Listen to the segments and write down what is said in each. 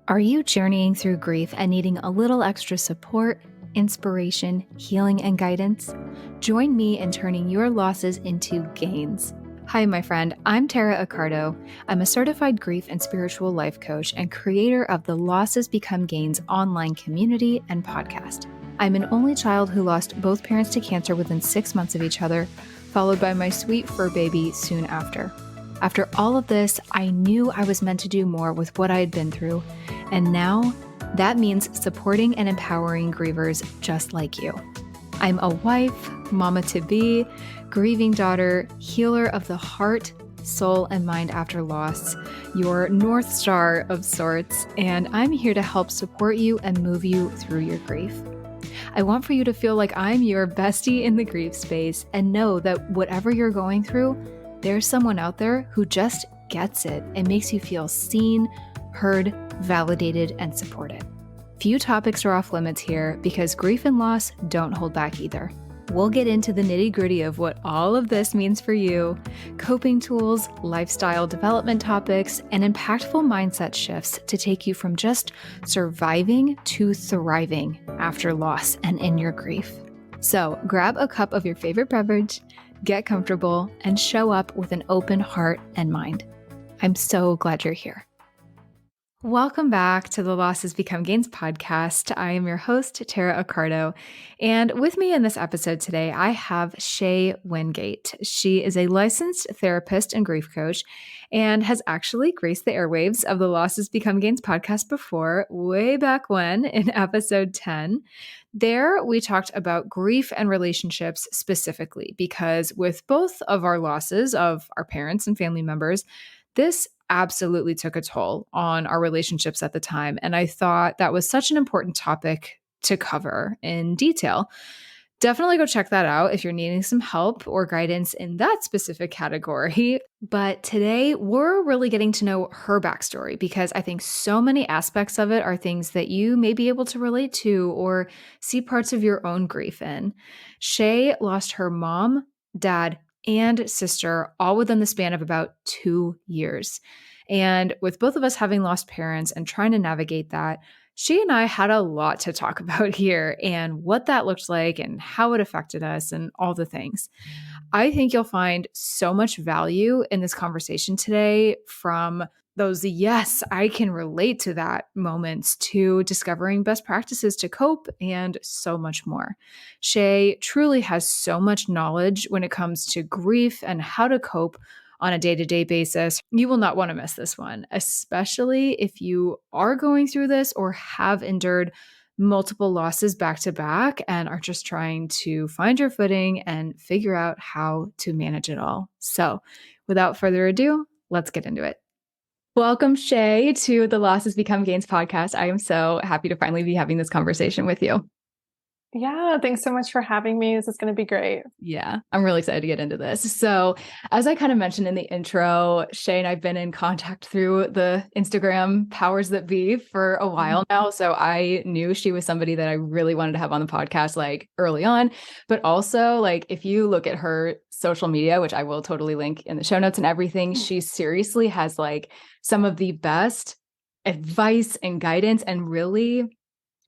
Are you journeying through grief and needing a little extra support, inspiration, healing, and guidance? Join me in turning your losses into gains. Hi, my friend. I'm Tara Accardo. I'm a certified grief and spiritual life coach and creator of the Losses Become Gains online community and podcast. I'm an only child who lost both parents to cancer within 6 months of each other, followed by my sweet fur baby soon after. After all of this, I knew I was meant to do more with what I had been through, and now that means supporting and empowering grievers just like you. I'm a wife, mama-to-be, grieving daughter, healer of the heart, soul, and mind after loss, your North Star of sorts, and I'm here to help support you and move you through your grief. I want for you to feel like I'm your bestie in the grief space and know that whatever you're going through, there's someone out there who just gets it and makes you feel seen, heard, validated, and supported. Few topics are off limits here because grief and loss don't hold back either. We'll get into the nitty-gritty of what all of this means for you, coping tools, lifestyle development topics, and impactful mindset shifts to take you from just surviving to thriving after loss and in your grief. So grab a cup of your favorite beverage, get comfortable, and show up with an open heart and mind. I'm so glad you're here. Welcome back to the Losses Become Gains podcast. I am your host, Tara Accardo, and with me in this episode today, I have Shea Wingate. She is a licensed therapist and grief coach and has actually graced the airwaves of the Losses Become Gains podcast before, way back when in episode 10. There, we talked about grief and relationships specifically because with both of our losses of our parents and family members, this absolutely took a toll on our relationships at the time. And I thought that was such an important topic to cover in detail. Definitely go check that out if you're needing some help or guidance in that specific category. But today we're really getting to know her backstory because I think so many aspects of it are things that you may be able to relate to or see parts of your own grief in. Shea lost her mom, dad, and sister all within the span of about 2 years. And with both of us having lost parents and trying to navigate that, she and I had a lot to talk about here and what that looked like and how it affected us and all the things. I think you'll find so much value in this conversation today, from those, yes, I can relate to that moments, to discovering best practices to cope and so much more. Shea truly has so much knowledge when it comes to grief and how to cope on a day-to-day basis. You will not want to miss this one, especially if you are going through this or have endured multiple losses back to back and are just trying to find your footing and figure out how to manage it all. So without further ado, let's get into it. Welcome, Shea, to the Losses Become Gains podcast. I am so happy to finally be having this conversation with you. Yeah, thanks so much for having me. This is going to be great. Yeah, I'm really excited to get into this. So as I kind of mentioned in the intro, Shea and I've been in contact through the Instagram powers that be for a while now. So I knew she was somebody that I really wanted to have on the podcast like early on, but also like if you look at her social media, which I will totally link in the show notes and everything, she seriously has like some of the best advice and guidance and really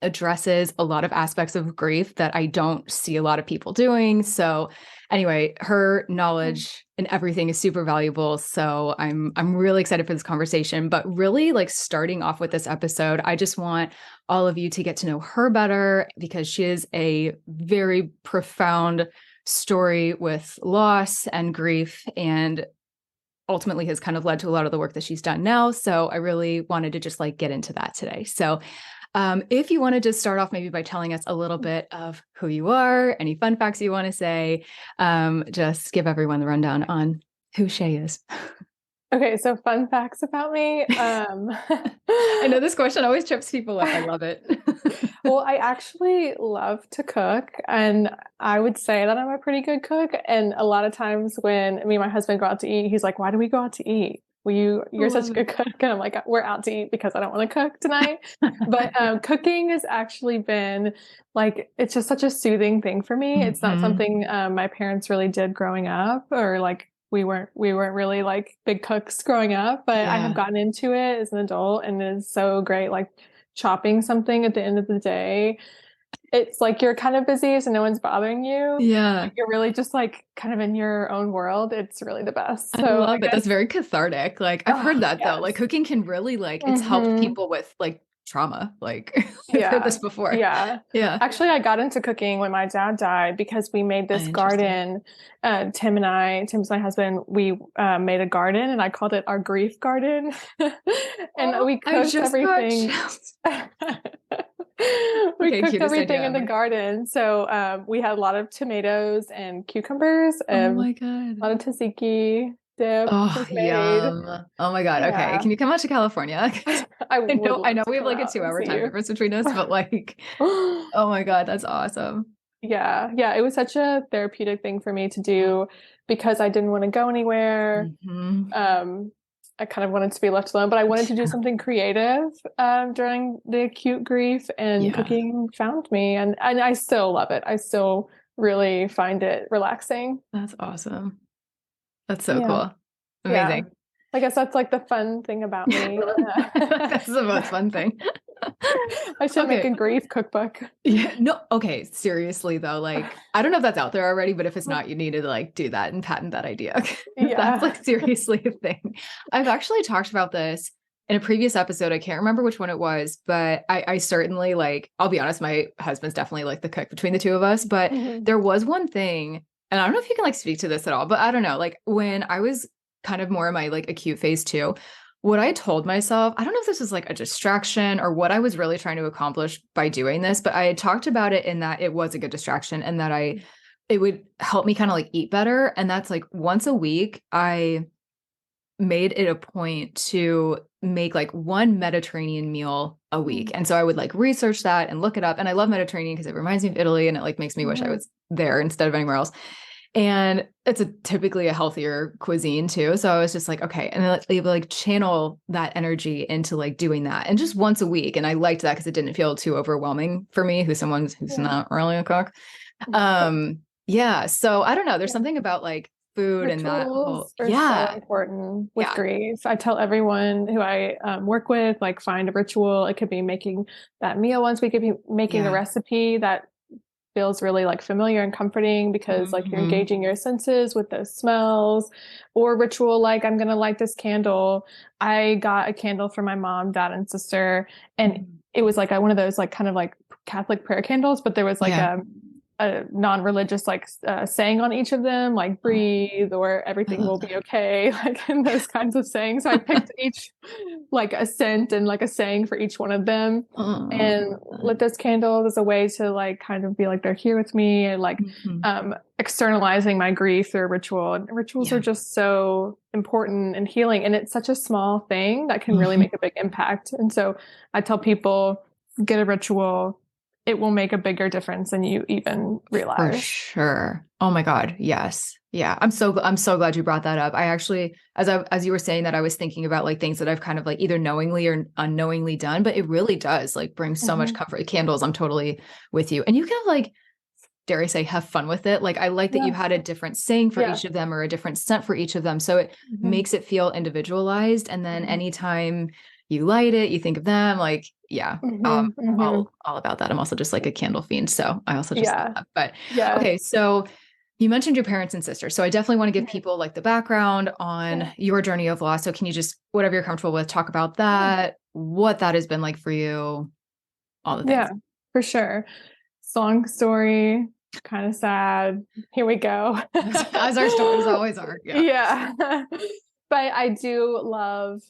addresses a lot of aspects of grief that I don't see a lot of people doing. So anyway, her knowledge and everything is super valuable. So I'm really excited for this conversation, but really like starting off with this episode, I just want all of you to get to know her better because she is a very profound story with loss and grief, and ultimately has kind of led to a lot of the work that she's done now. So I really wanted to just like get into that today. So if you want to just start off maybe by telling us a little bit of who you are, any fun facts you want to say, just give everyone the rundown on who Shea is. Okay, so fun facts about me. I know this question always trips people up. I love it. Well, I actually love to cook, and I would say that I'm a pretty good cook. And a lot of times when me and my husband go out to eat, he's like, "Why do we go out to eat? Well, you're such a good cook." And I'm like, "We're out to eat because I don't want to cook tonight." But cooking has actually been like, it's just such a soothing thing for me. It's not something my parents really did growing up, or like we weren't really like big cooks growing up, but I have Yeah. gotten into it as an adult, and it's so great. Like chopping something at the end of the day, it's like you're kind of busy, so no one's bothering you. Yeah. You're really just like kind of in your own world. It's really the best. I So I love it. That's guess, very cathartic. Like I've oh heard that though. Like yes. cooking can really like it's helped Hmm. people with like trauma. Like I've heard Yeah. this before. Yeah. Yeah. Actually, I got into cooking when my dad died because we made this Interesting. garden. Tim's my husband, we made a garden and I called it our grief garden. And Oh, we I cooked just got everything. chills. We Okay, cooked cutest idea everything in the ever. garden. So we had a lot of tomatoes and cucumbers, Oh and my a God. lot of tzatziki dip Oh, was made. yum. Oh my God. Okay. Yeah. Can you come out to California? 'Cause I I would I love know to we have come like a out and 2 hour see time you. difference between us, but like, oh my God, that's awesome. Yeah, yeah, it was such a therapeutic thing for me to do because I didn't want to go anywhere. Hmm. Um, I kind of wanted to be left alone, but I wanted to do something creative during the acute grief, and Yeah, cooking found me, and I still love it. I still really find it relaxing. that's awesome. That's so Yeah, cool. yeah. Amazing. I guess that's like the fun thing about me. That's the most fun thing. I should make Okay. a grief cookbook. Yeah, no, okay, seriously though, like I don't know if that's out there already, but if it's not, you need to like do that and patent that idea. That's Yeah. like seriously a thing. I've actually talked about this in a previous episode. I can't remember which one it was, but I certainly like, I'll be honest, my husband's definitely like the cook between the two of us, but Mhm. there was one thing, and I don't know if you can like speak to this at all, but I don't know, like when I was kind of more in my like acute phase too, what I told myself, I don't know if this was like a distraction or what I was really trying to accomplish by doing this, but I had talked about it in that it was a good distraction and that it would help me kind of like eat better. And that's like once a week, I made it a point to make like one Mediterranean meal a week. And so I would like research that and look it up. And I love Mediterranean because it reminds me of Italy and it like makes me wish I Mhm. was there instead of anywhere else. And it's a typically a healthier cuisine too. So I was just like, okay. And then like channel that energy into like doing that. And just once a week. And I liked that because it didn't feel too overwhelming for me, who's someone who's Yeah. not really a cook. Yeah. So I don't know. There's something about like food and that whole, Rituals are so yeah. important with Yeah. grief. I tell everyone who I work with, like, find a ritual. It could be making that meal once we could be making a Yeah. recipe that feels really like familiar and comforting because like you're Hmm. engaging your senses with those smells, or ritual like I'm going to light this candle. I got a candle for my mom, dad, and sister, and it was like one of those like kind of like Catholic prayer candles, but there was like Yeah. a non-religious like saying on each of them, like Oh, breathe or I everything love will be that. okay, like in those kinds of sayings. So I picked each like a scent and like a saying for each one of them, Oh, and lit those candles as a way to like kind of be like they're here with me, and like mhm. externalizing my grief through a ritual. And rituals are Yeah. just so important and healing, and it's such a small thing that can really Mhm. make a big impact. And so I tell people, get a ritual. It will make a bigger difference than you even For realize. sure. Oh my God. Yes. Yeah. I'm so glad you brought that up. I actually, as you were saying that, I was thinking about like things that I've kind of like either knowingly or unknowingly done, but it really does like bring so much Mhm. comfort. Candles, I'm totally with you. And you can like, dare I say, have fun with it. Like I like that you Yeah. had a different saying for Yeah. each of them or a different scent for each of them. So it Mhm. makes it feel individualized. And then Mhm. anytime you light it, you think of them, like, yeah, Mhm. Mhm. all about that. I'm also just like a candle fiend. So I also just love Yeah. that. But Yeah. okay, so you mentioned your parents and sisters. So I definitely want to give people like the background on Yeah. your journey of loss. So can you just, whatever you're comfortable with, talk about Yeah. that, what that has been like for you, all the Yeah, things. for sure. Long story, kind of sad. Here we go. As our stories always are. Yeah. Yeah. But I do love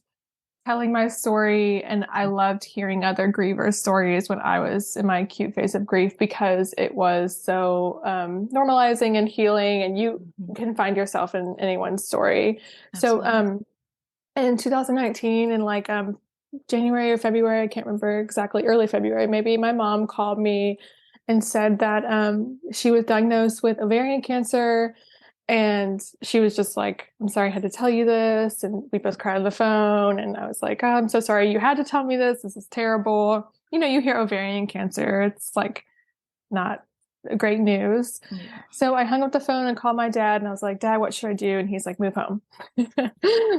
telling my story, and I loved hearing other grievers' stories when I was in my acute phase of grief because it was so normalizing and healing, and you Mhm. can find yourself in anyone's story. So Absolutely. in 2019, in like January or February, I can't remember exactly, early February, maybe, my mom called me and said that she was diagnosed with ovarian cancer. And she was just like, I'm sorry I had to tell you this. And we both cried on the phone. And I was like, oh, I'm so sorry you had to tell me this. This is terrible. You know, you hear ovarian cancer, it's like not great news. Yeah. So I hung up the phone and called my dad and I was like, Dad, what should I do? And he's like, move home.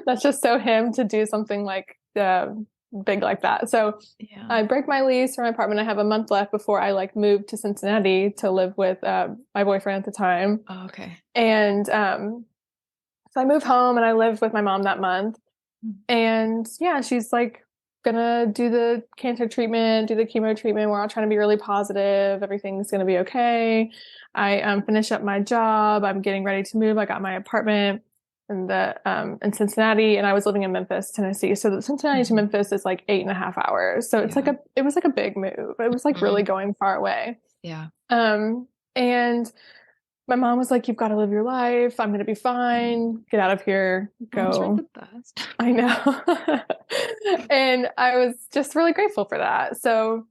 That's just so him to do something like big like that. So Yeah. I break my lease for my apartment. I have a month left before I like move to Cincinnati to live with my boyfriend at the time. Oh, okay. And so I move home and I live with my mom that month. And yeah, she's like gonna do the cancer treatment, do the chemo treatment. We're all trying to be really positive. Everything's gonna be okay. I finish up my job. I'm getting ready to move. I got my apartment in Cincinnati, and I was living in Memphis, Tennessee. So the Cincinnati to Memphis is like 8.5 hours. So it's like it was like a big move. It was like really going far away. Yeah. And my mom was like, you've got to live your life. I'm going to be fine. Get out of here. Go. Moms are the best. I know. And I was just really grateful for that. So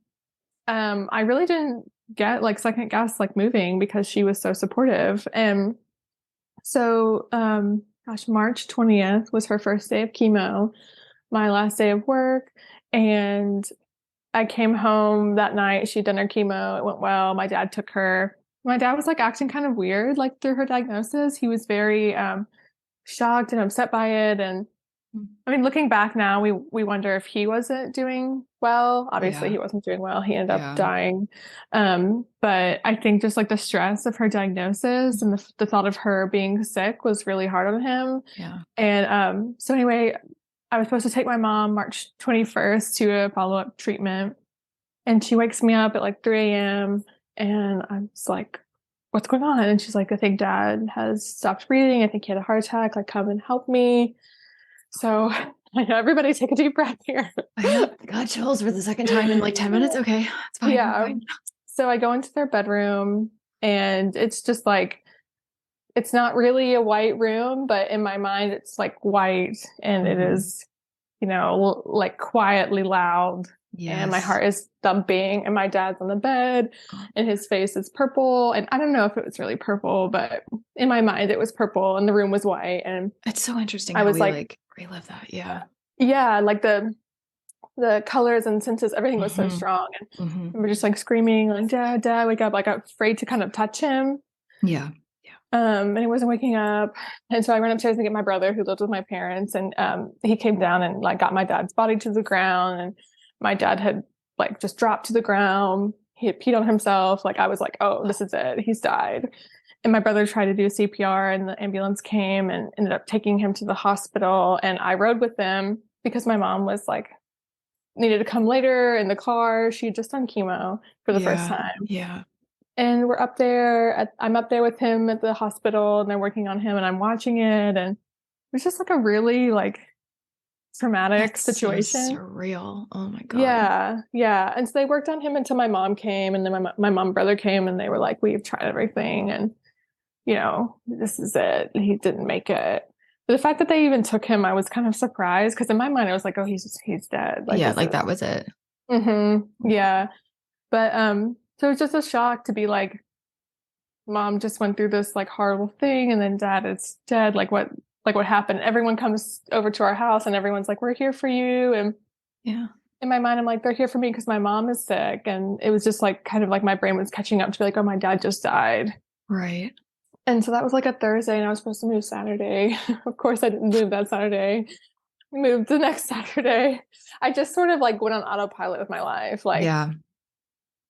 I really didn't get like second guess like moving because she was so supportive. And so March 20th was her first day of chemo, my last day of work. And I came home that night. She'd done her chemo. It went well. My dad took her. My dad was like acting kind of weird, like through her diagnosis. He was very shocked and upset by it. And I mean, looking back now, we wonder if he wasn't doing well. Obviously, he wasn't doing well. He ended up dying. But I think just like the stress of her diagnosis and the thought of her being sick was really hard on him. Yeah. And so anyway, I was supposed to take my mom March 21st to a follow-up treatment. And she wakes me up at like 3 a.m. And I was like, what's going on? And she's like, I think Dad has stopped breathing. I think he had a heart attack. Like, come and help me. So I know, everybody take a deep breath here. I got chills for the second time in like 10 minutes. Okay. It's fine. Yeah. Fine. So I go into their bedroom and it's just like, it's not really a white room, but in my mind, it's like white and it is, you know, like quietly loud. Yes. And my heart is thumping and my dad's on the bed and his face is purple. And I don't know if it was really purple, but in my mind it was purple and the room was white. And it's so interesting. I was like relive that. Yeah. Yeah. Like the colors and senses, everything was so strong. And we were just like screaming, like, Dad, wake up. Like I was afraid to kind of touch him. Yeah. And he wasn't waking up. And so I ran upstairs to get my brother who lived with my parents. And he came down and like got my dad's body to the ground. And my dad had like just dropped to the ground. He had peed on himself. Like I was like, oh, this is it. He's died. And my brother tried to do CPR and the ambulance came and ended up taking him to the hospital. And I rode with them because my mom was like, needed to come later in the car. She had just done chemo for the first time. Yeah. And we're up there. I'm up there with him at the hospital and they're working on him and I'm watching it. And it was just like a really like traumatic situation. So surreal. Oh my God. Yeah. Yeah. And so they worked on him until my mom came and then my mom and brother came and they were like, we've tried everything and, you know, this is it. He didn't make it. But the fact that they even took him, I was kind of surprised because in my mind I was like, oh, he's dead. Like, yeah. Like that was it. Yeah. But, so it's just a shock to be like, Mom just went through this like horrible thing and then Dad is dead. Like what happened? Everyone comes over to our house and everyone's like, we're here for you. And in my mind, I'm like, they're here for me because my mom is sick. And it was just like, kind of like my brain was catching up to be like, oh, my dad just died. Right. And so that was like a Thursday and I was supposed to move Saturday. Of course I didn't move that Saturday. I moved the next Saturday. I just sort of like went on autopilot with my life. Like,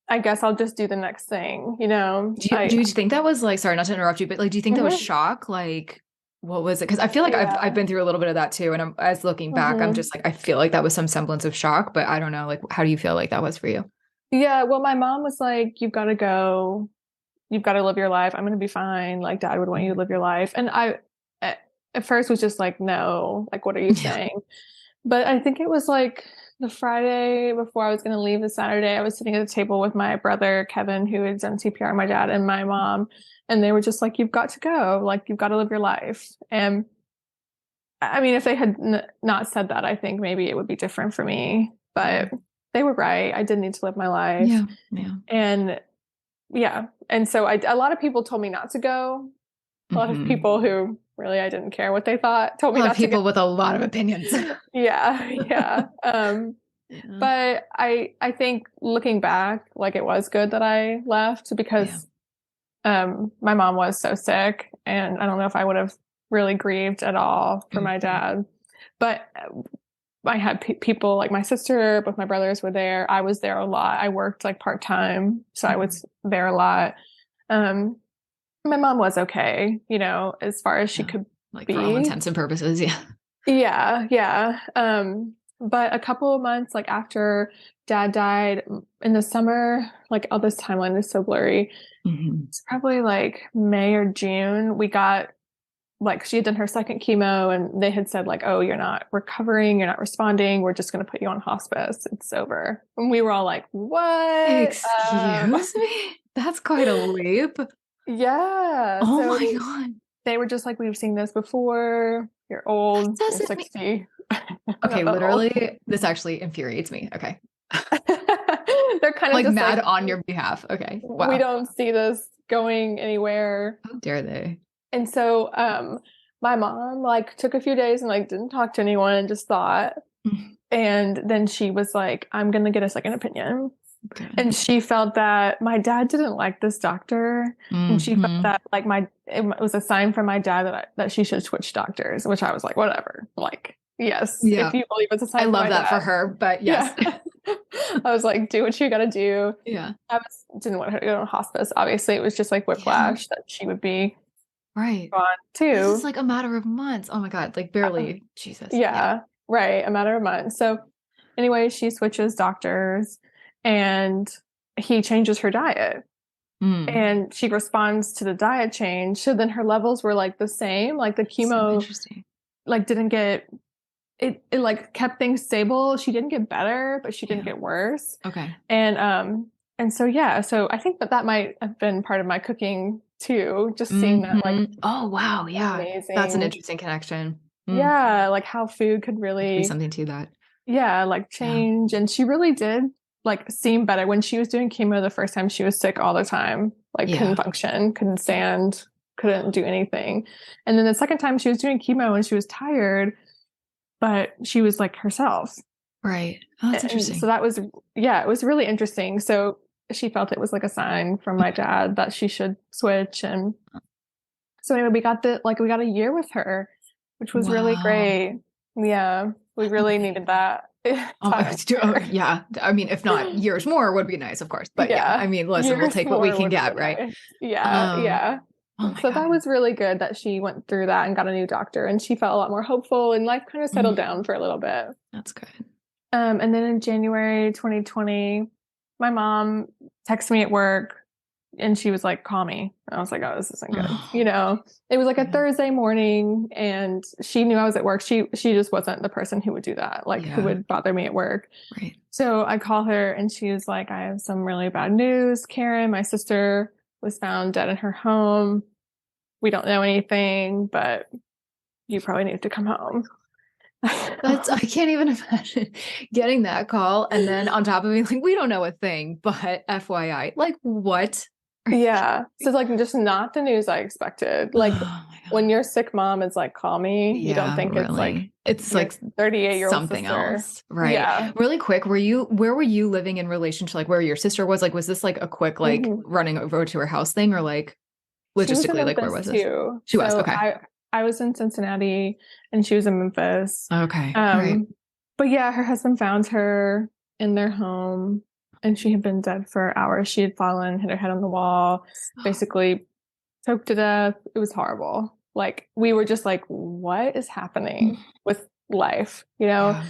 I guess I'll just do the next thing, you know? Do you think that was like, sorry, not to interrupt you, but like, do you think that was shock? Like, what was it? Cause I feel like I've been through a little bit of that too. And as looking back, I'm just like, I feel like that was some semblance of shock, but I don't know. Like, how do you feel like that was for you? Yeah. Well, my mom was like, you've got to go, you've got to live your life. I'm going to be fine. Like Dad would want you to live your life. And I, at first was just like, no, like, what are you saying? But I think it was like the Friday before I was going to leave the Saturday, I was sitting at the table with my brother, Kevin, who had done CPR, my dad and my mom. And they were just like, you've got to go, like, you've got to live your life. And I mean, if they had not said that, I think maybe it would be different for me, but they were right. I did need to live my life. Yeah. And and so a lot of people told me not to go. A lot of people who really, I didn't care what they thought, told me not to go. People with a lot of opinions. Yeah. But I think looking back, like it was good that I left because My mom was so sick, and I don't know if I would have really grieved at all for my dad. But I had people like my sister, both my brothers were there. I was there a lot. I worked like part-time, so I was there a lot. Um, my mom was okay, as far as she could like be. for all intents and purposes. Yeah. Yeah. Yeah. But a couple of months like after dad died in the summer, like all this timeline is so blurry. It's probably like May or June. We got like she had done her second chemo and they had said like, oh, you're not recovering, you're not responding. We're just going to put you on hospice. It's over. And we were all like, what? Excuse me? That's quite a leap. Yeah. Oh So my God. they were just like, we've seen this before. You're old. You're 60. Okay, literally, this actually infuriates me. Okay. They're kind of like just mad like, on your behalf. Okay. Wow. We don't see this going anywhere. How dare they? And so my mom like took a few days and like didn't talk to anyone and just thought. And then she was like, I'm gonna get a second opinion. Okay. And she felt that my dad didn't like this doctor. And she felt that like it was a sign from my dad that she should switch doctors, which I was like, whatever. Like, yes, if you believe it's a sign. I love that for her, but yes. Yeah. I was like, do what you gotta do. Yeah. Didn't want her to go to hospice. Obviously, it was just like whiplash that she would be gone too. This is like a matter of months. Oh my God, like barely. Jesus. Yeah, right. A matter of months. So anyway, she switches doctors and he changes her diet. And she responds to the diet change. So then her levels were like the same. Like the chemo like didn't get it like kept things stable. She didn't get better, but she didn't get worse. Okay. And so so I think that might have been part of my cooking too. Just seeing that like, oh wow, yeah. Amazing. That's an interesting connection. Yeah, like how food could really be something to that. Yeah, like change. And she really did like seem better when she was doing chemo the first time. She was sick all the time, like couldn't function, couldn't stand, couldn't do anything. And then the second time she was doing chemo and she was tired, but she was like herself. Right. Oh, that's interesting. So that was, it was really interesting. So she felt it was like a sign from my dad that she should switch. And so anyway, we got a year with her, which was really great. Yeah. We really needed that. Yeah. I mean, if not years more would be nice, of course. But yeah, I mean, listen, we'll take what we can get, right? Nice. Yeah. Oh so God. That was really good that she went through that and got a new doctor and she felt a lot more hopeful and life kind of settled down for a little bit. That's good. And then in January 2020, my mom texted me at work and she was like, call me. I was like, oh, this isn't good. It was like a Thursday morning and she knew I was at work. She just wasn't the person who would do that, like who would bother me at work. Right. So I call her and she was like, I have some really bad news. Karen, my sister, was found dead in her home. We don't know anything, but you probably need to come home. I can't even imagine getting that call. And then on top of me, like, we don't know a thing, but FYI, like what? Yeah. So it's like just not the news I expected. Like when your sick mom is like, call me, you don't think really. It's like 38-year-old something sister. Else. Right. Yeah. Really quick. Where were you living in relation to like where your sister was? Like, was this like a quick, like running over to her house thing or like logistically, like where was this? Too. She was. Okay. I was in Cincinnati and she was in Memphis. Okay. Right. But yeah, her husband found her in their home and she had been dead for hours. She had fallen, hit her head on the wall, basically choked to death. It was horrible. Like we were just like, what is happening with life, Yeah.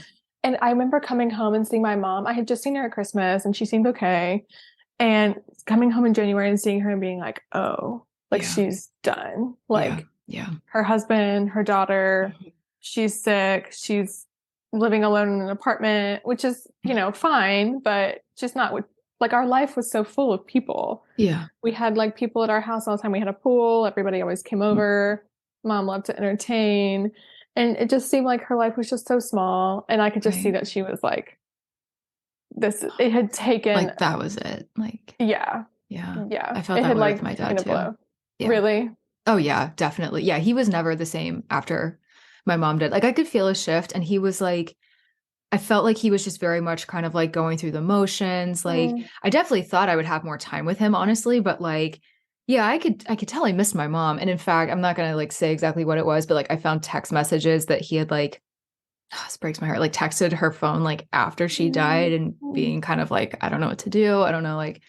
And I remember coming home and seeing my mom. I had just seen her at Christmas and she seemed okay. And coming home in January and seeing her and being like, oh, like she's done. Like her husband, her daughter, she's sick. She's living alone in an apartment, which is, fine, but just not what, like our life was so full of people. Yeah. We had like people at our house all the time. We had a pool. Everybody always came over. Mom loved to entertain. And it just seemed like her life was just so small. And I could just see that she was like, it had taken. Like that was it. Like, yeah. I felt that way with my dad too. Yeah. Really? Oh yeah, definitely. Yeah. He was never the same after my mom did. Like I could feel a shift and he was like, I felt like he was just very much kind of like going through the motions. Like I definitely thought I would have more time with him, honestly, but like Yeah, I could tell I missed my mom. And in fact, I'm not gonna like say exactly what it was, but like I found text messages that he had like this breaks my heart, like texted her phone like after she died and Mm, being kind of like, I don't know what to do. I don't know like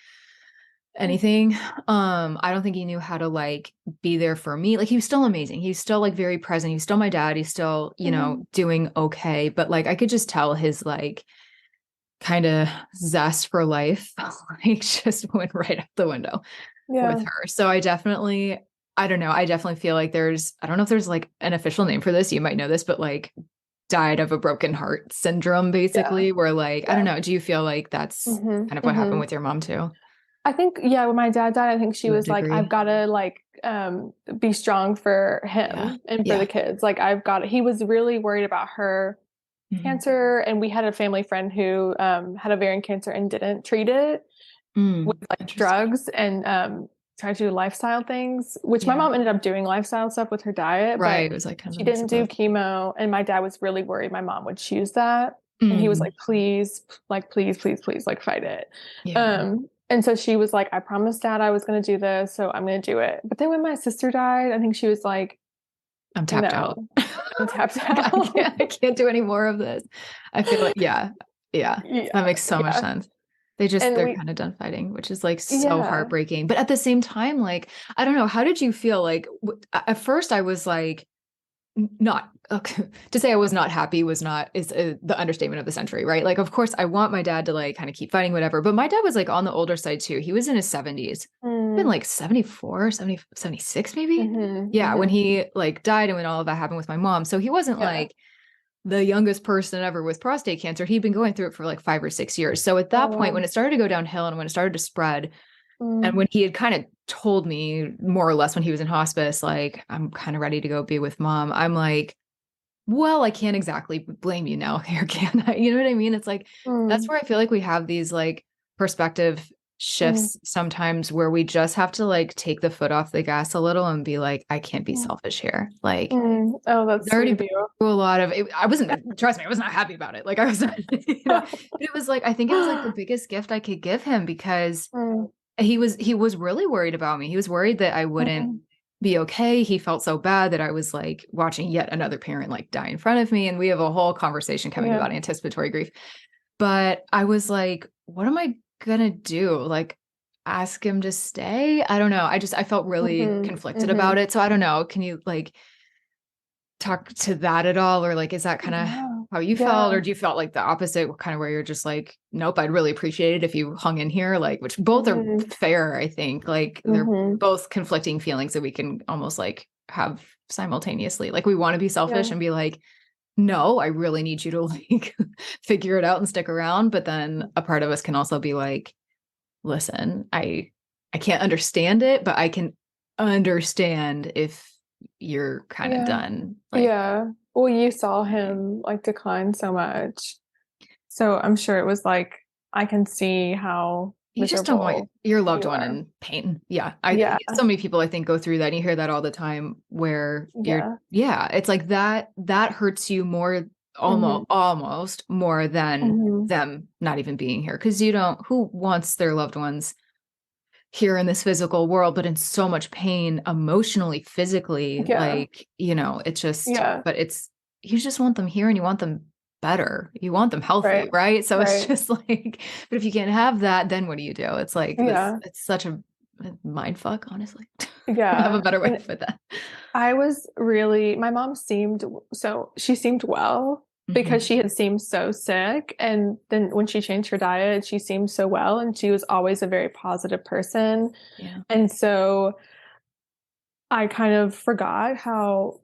anything. I don't think he knew how to like be there for me. Like he was still amazing. He was still like very present. He's still my dad. He's still, mm, doing okay. But like I could just tell his like kind of zest for life like just went right out the window with yeah. her. So I don't know. I definitely feel like I don't know if there's like an official name for this. You might know this, but like died of a broken heart syndrome, Yeah. basically, where like, I don't Yeah. know. Do you feel like that's Hmm. kind of what happened Hmm. with your mom too? I think, yeah, when my dad died, I think she You was would like, I've agree? got to like be strong for Yeah. him and for the Yeah. kids. Like he was really worried about her Mhm. cancer, and we had a family friend who had ovarian cancer and didn't treat it with like Interesting. drugs and tried to do lifestyle things, which my Yeah. mom ended up doing lifestyle stuff with her diet, Right. but It was like kind of she a mix didn't of do both. chemo. And my dad was really worried my mom would choose that. And he was Mm. like, please, like, please, please, please, like, fight it. Yeah. And so she was like, I promised dad I was going to do this, so I'm going to do it. But then when my sister died, I think she was like, I'm tapped out. no, I'm tapped Like out. I can't do any more of this. I feel like, yeah, yeah, that Yeah, makes so much yeah. sense. And They're we, kind of done fighting, which is like so yeah. heartbreaking. But at the same time, like, I don't know, how did you feel? Like, at first I was like, not okay, to say I was not happy was not is the understatement of the century, right? Like, of course, I want my dad to like kind of keep fighting, whatever. But my dad was like on the older side too. He was in his 70s, been Mm, like 74, 70, 76, maybe. hmm. Yeah, when Hmm. he like died and when all of that happened with my mom. So he wasn't Yeah. like the youngest person ever with prostate cancer. He'd been going through it for like 5 or 6 years. So at Oh, that point, when wow. it started to go downhill and when it started to spread, and Mm, when he had kind of told me more or less when he was in hospice, like, I'm kind of ready to go be with mom, I'm like, well, I can't exactly blame you now here, can I? You know what I mean? It's like, that's mm, where I feel like we have these like perspective mm, shifts sometimes where we just have to like take the foot off the gas a little and be like, I can't be mm, selfish here. Like, mm. Oh, he's that's already sweet of been you. through a lot of it. I wasn't, trust me, I was not happy about it. Like, I was not, but it was like, I think it was like the biggest gift I could give him because Mm, he was really worried about me. He was worried that I wouldn't mm, be okay. He felt so bad that I was like watching yet another parent like die in front of me. And we have a whole conversation coming yeah. about anticipatory grief. But I was like, what am I gonna do? Like ask him to stay? I don't know. I felt really Hmm. conflicted Hmm. about it. So I don't know. Can you like talk to that at all? Or like is that kind of Yeah. how you felt? Or Yeah. do you felt like the opposite, kind of where you're just like, nope, I'd really appreciate it if you hung in here, like, which both are Hmm. fair, I think. Like they're Hmm. both conflicting feelings that we can almost like have simultaneously. Like we want to be selfish Yeah. and be like, no, I really need you to like figure it out and stick around. But then a part of us can also be like, listen, I can't understand it, but I can understand if you're kind of Yeah. done. Like Yeah. Well, you saw him like decline so much. So I'm sure it was like, I can see how you just don't want miserable your loved you one are. in pain. Yeah. I Yeah. so many people I think go through that and you hear that all the time where you're Yeah. yeah, it's like that hurts you more Hmm. almost more than Hmm. them not even being here because you don't who wants their loved ones here in this physical world but in so much pain emotionally, physically, Yeah. like, it's just Yeah. but it's you just want them here and you want them better. You want them healthy, Right. right? So it's Right. just like, but if you can't have that, then what do you do? It's like this, Yeah. it's such a mind fuck, honestly. I have a Yeah. better way to And put that. I was really, my mom seemed, so she seemed well because Hmm. she had seemed so sick. And then when she changed her diet, she seemed so well. And she was always a very positive person. Yeah. And so I kind of forgot how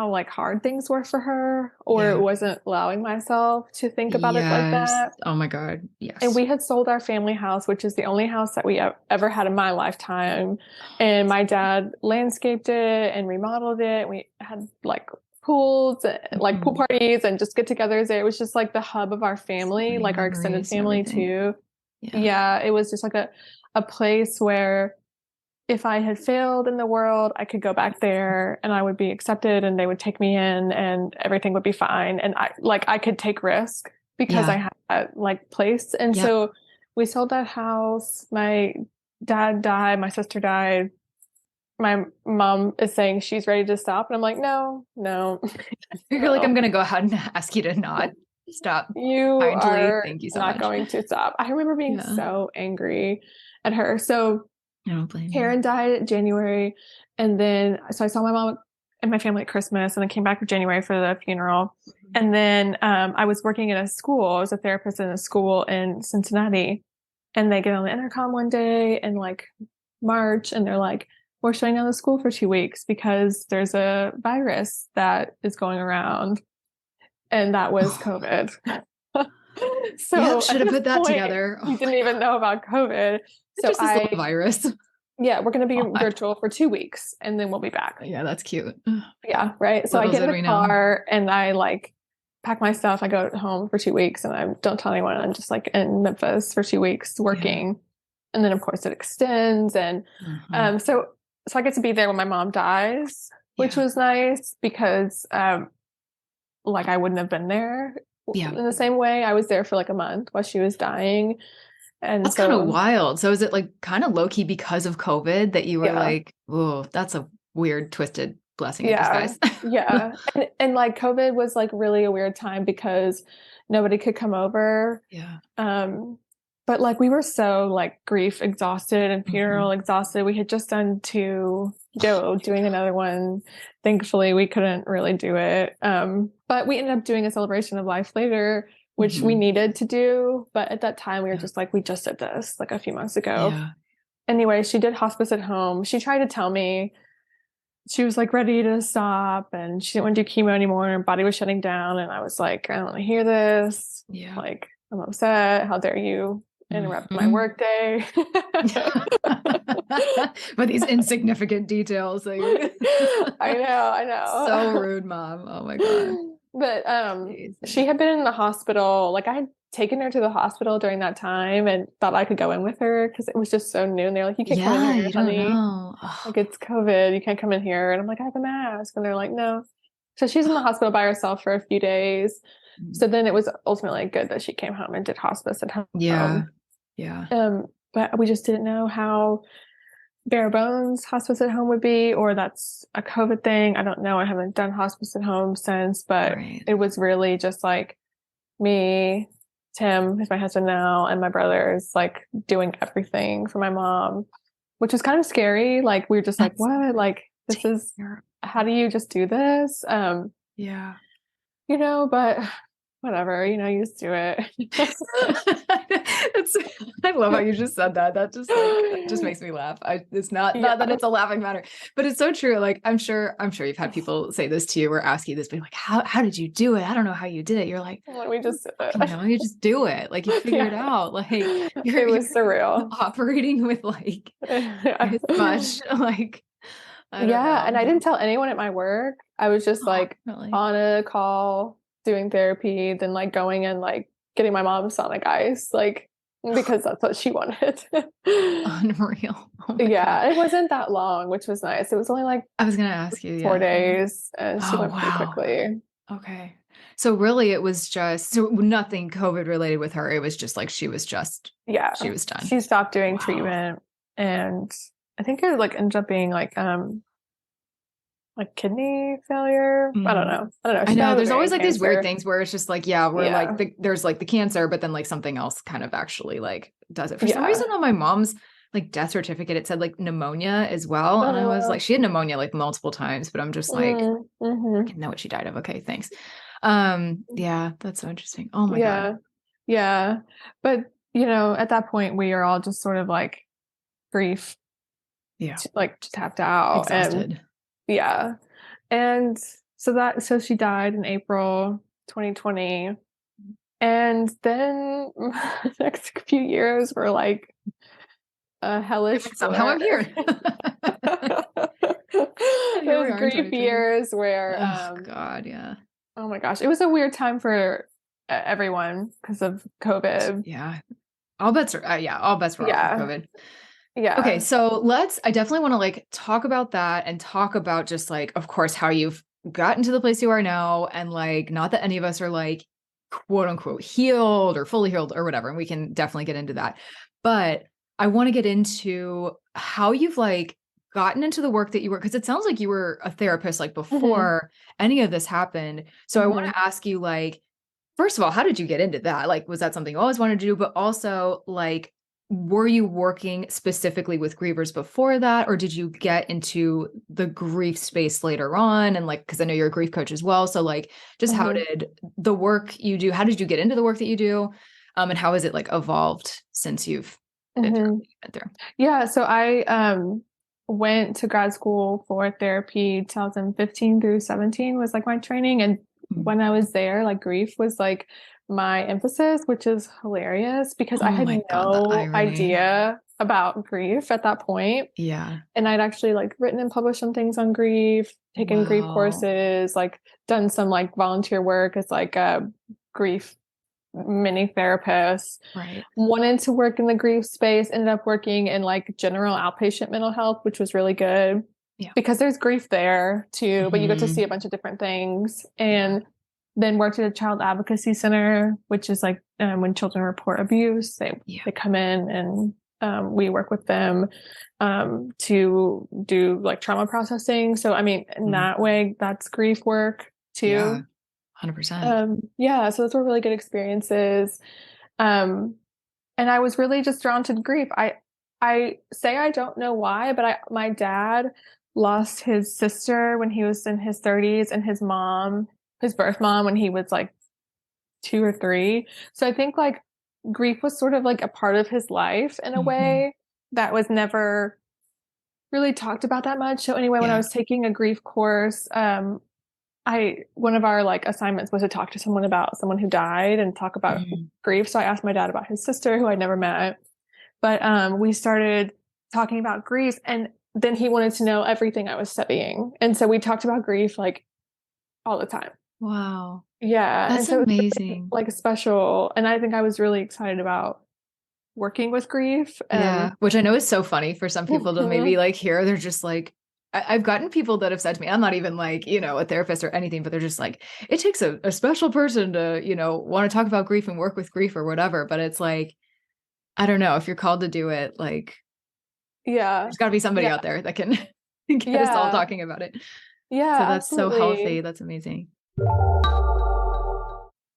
like hard things were for her, or Yeah. wasn't allowing myself to think about it like Yes. that. Oh my God. And Yes. we had sold our family house, which is the only house that we ever had in my lifetime. Oh, And that's my dad landscaped it and remodeled it. We had like pools, like pool mhm. parties and just get-togethers there. It was just like the hub of our So family, many like our extended memories and family everything. too. Yeah. Yeah, it was just like a place where if I had failed in the world, I could go back there and I would be accepted and they would take me in and everything would be fine. And I could take risk because I Yeah. had that like place. And Yep. so we sold that house. My dad died, my sister died. My mom is saying she's ready to stop, and I'm like, no, no, You're like, no. I'm gonna go ahead and ask you to not stop You kindly. are Thank you so not much. going to stop. I remember being Yeah. so angry at her. So I don't blame Karen died in January, and then so I saw my mom and my family at Christmas, and then came back in January for the funeral. And then I was working at a school. I was a therapist in a school in Cincinnati, and they get on the intercom one day in like March, and they're like, "We're shutting down the school for 2 weeks because there's a virus that is going around," and that was COVID. So Yeah, at should have this put that point, together. we didn't even know about COVID. So Just this little virus. yeah, we're going to be Oh, virtual for 2 weeks, and then we'll be back. yeah, that's cute. Yeah, right. So I Little get in did the we know. car and I like pack my stuff. I go home for 2 weeks, and I don't tell anyone. I'm just like in Memphis for 2 weeks working. And then of course it extends. And so I get to be there when my mom dies, which was nice because like I wouldn't have been there in the same way. I was there for like a month while she was dying. And that's kind of wild. So is it like kind of low key because of COVID that you were like, oh, that's a weird, twisted blessing in disguise? Yeah. And like COVID was like really a weird time because nobody could come over. Yeah. But like we were so like grief exhausted and funeral exhausted. We had just done doing another one. Thankfully, we couldn't really do it. But we ended up doing a celebration of life later, which we needed to do. But at that time, we were just like, we just did this like a few months ago. Yeah. Anyway, she did hospice at home. She tried to tell me she was like ready to stop and she didn't want to do chemo anymore. Her body was shutting down. And I was like, I don't want to hear this. Yeah. Like, I'm upset. How dare you interrupt my work day? But these insignificant details. Like, I know. So rude, Mom. Oh my God. But she had been in the hospital. Like I had taken her to the hospital during that time and thought I could go in with her because it was just so new. And they're like, you can't come in here, you honey. don't know. Like it's COVID. You can't come in here. And I'm like, I have a mask. And they're like, no. So she's in the hospital by herself for a few days. So then it was ultimately good that she came home and did hospice at home. Yeah. But we just didn't know how bare bones hospice at home would be, or that's a COVID thing. I don't know. I haven't done hospice at home since, but it was really just like me, Tim, who's my husband now, and my brothers like doing everything for my mom, which was kind of scary. Like we were just like, what? Like this is, how do you just do this? But whatever, you just do it. I love how you just said that. That just makes me laugh. It's not that it's a laughing matter, but it's so true. Like I'm sure you've had people say this to you or ask you this, but like, how did you do it? I don't know how you did it. You're like, we just did it. You just do it. Like you figure it out. Like it was surreal. Operating with like this much like. And I didn't tell anyone at my work. I was just like on a call doing therapy, then like going and like getting my mom sonic ice, like because that's what she wanted. Unreal. Oh God. It wasn't that long, which was nice. It was only like I was gonna ask you 4 days, and she went pretty quickly. Okay. So really it was just nothing COVID related with her. It was just like she was done. She stopped doing treatment, and I think it like ended up being like kidney failure. I don't know. I know there's always like these weird things where it's just like, like there's like the cancer, but then like something else kind of actually like does it. For some reason on my mom's like death certificate, it said like pneumonia as well. And I was like, she had pneumonia like multiple times, but I'm just like, I didn't know what she died of. Okay, thanks. Yeah, that's so interesting. Oh my God. Yeah. But at that point we are all just sort of like grief. Like tapped out. Exhausted. And so she died in April 2020. And then the next few years were like a hellish. Somehow I'm here. Those grief years where God, yeah. Oh my gosh. It was a weird time for everyone because of COVID. Yeah. All bets were off with COVID. Yeah. Okay. So I definitely want to like talk about that and talk about just like, of course, how you've gotten to the place you are now. And like, not that any of us are like, quote unquote, healed or fully healed or whatever. And we can definitely get into that. But I want to get into how you've like gotten into the work that you were, because it sounds like you were a therapist like Mhm, before any of this happened. So I want mhm, to ask you, like, first of all, how did you get into that? Like, was that something you always wanted to do? But also, like, were you working specifically with grievers before that? Or did you get into the grief space later on? And like, because I know you're a grief coach as well. So, like, just how mhm, did the work you do, how did you get into the work that you do? And how has it like evolved since you've been through mhm. what you've been through? Yeah, so I went to grad school for therapy 2015 through 17 was like my training. And Mm. when I was there, like grief was like my emphasis, which is hilarious because I Oh had my God, the no irony. idea about grief at that point. Yeah. And I'd actually like written and published some things on grief, taken grief Wow. courses, like done some like volunteer work as like a grief mini therapist, Right. wanted to work in the grief space, ended up working in like general outpatient mental health, which was really good Yeah. because there's grief there too, but you get to see Hmm. a bunch of different things. Yeah. And then worked at a child advocacy center, which is like when children report abuse, Yeah. they come in and we work with them to do like trauma processing. So I mean, in Mm. that way, that's grief work Yeah. too. 100%. Yeah, so those were really good experiences. Um, and I was really just drawn to grief. I say I don't know why, but my dad lost his sister when he was in his 30s and his mom, his birth mom when he was like 2 or 3. So I think like grief was sort of like a part of his life in a Hmm. way that was never really talked about that much. So anyway, when I Yeah. was taking a grief course, I one of our like assignments was to talk to someone about someone who died and talk about Mhm. grief. So I asked my dad about his sister who I'd never met. But we started talking about grief and then he wanted to know everything I was studying. And so we talked about grief like all the time. Wow. Yeah. And That's so it was really, amazing. like special. And I think I was really excited about working with grief. Yeah. Which I know is so funny for some people to maybe like hear. They're just like, I've gotten people that have said to me, I'm not even like, a therapist or anything, but they're just like, it takes a special person to, want to talk about grief and work with grief or whatever. But it's like, I don't know if you're called to do it, like, Yeah. there's got to be somebody Yeah. out there that can get us all Yeah. talking about it. So Yeah, that's so absolutely. healthy. That's amazing.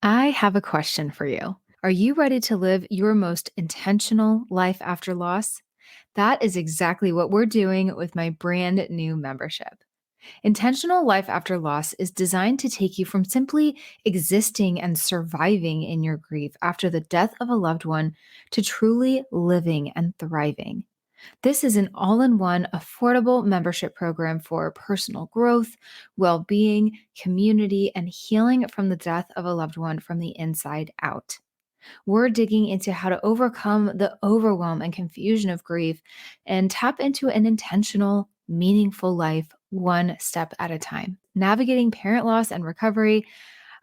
I have a question for you. Are you ready to live your most intentional life after loss? That is exactly what we're doing with my brand new membership. Intentional Life After Loss is designed to take you from simply existing and surviving in your grief after the death of a loved one to truly living and thriving. This is an all in one, affordable membership program for personal growth, well being, community, and healing from the death of a loved one from the inside out. We're digging into how to overcome the overwhelm and confusion of grief and tap into an intentional, meaningful life one step at a time. Navigating parent loss and recovery,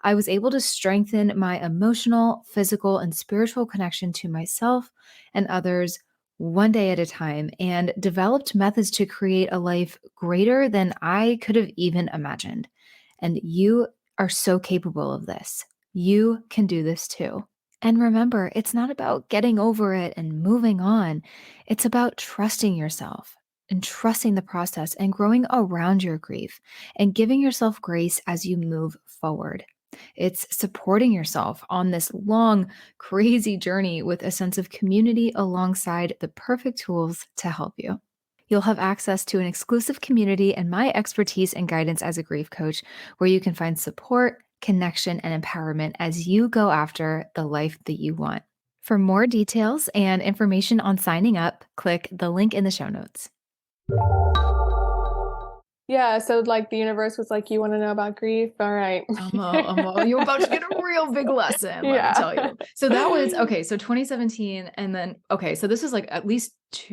I was able to strengthen my emotional, physical, and spiritual connection to myself and others one day at a time and developed methods to create a life greater than I could have even imagined. And you are so capable of this. You can do this too. And remember, it's not about getting over it and moving on. It's about trusting yourself and trusting the process and growing around your grief and giving yourself grace as you move forward. It's supporting yourself on this long, crazy journey with a sense of community alongside the perfect tools to help you. You'll have access to an exclusive community and my expertise and guidance as a grief coach, where you can find support, connection, and empowerment as you go after the life that you want. For more details and information on signing up, click the link in the show notes. Yeah, so like the universe was like, you want to know about grief? All right. You're about to get a real big lesson, let me Yeah. tell you. So that was, okay, so 2017, and then, okay, so this was like at least a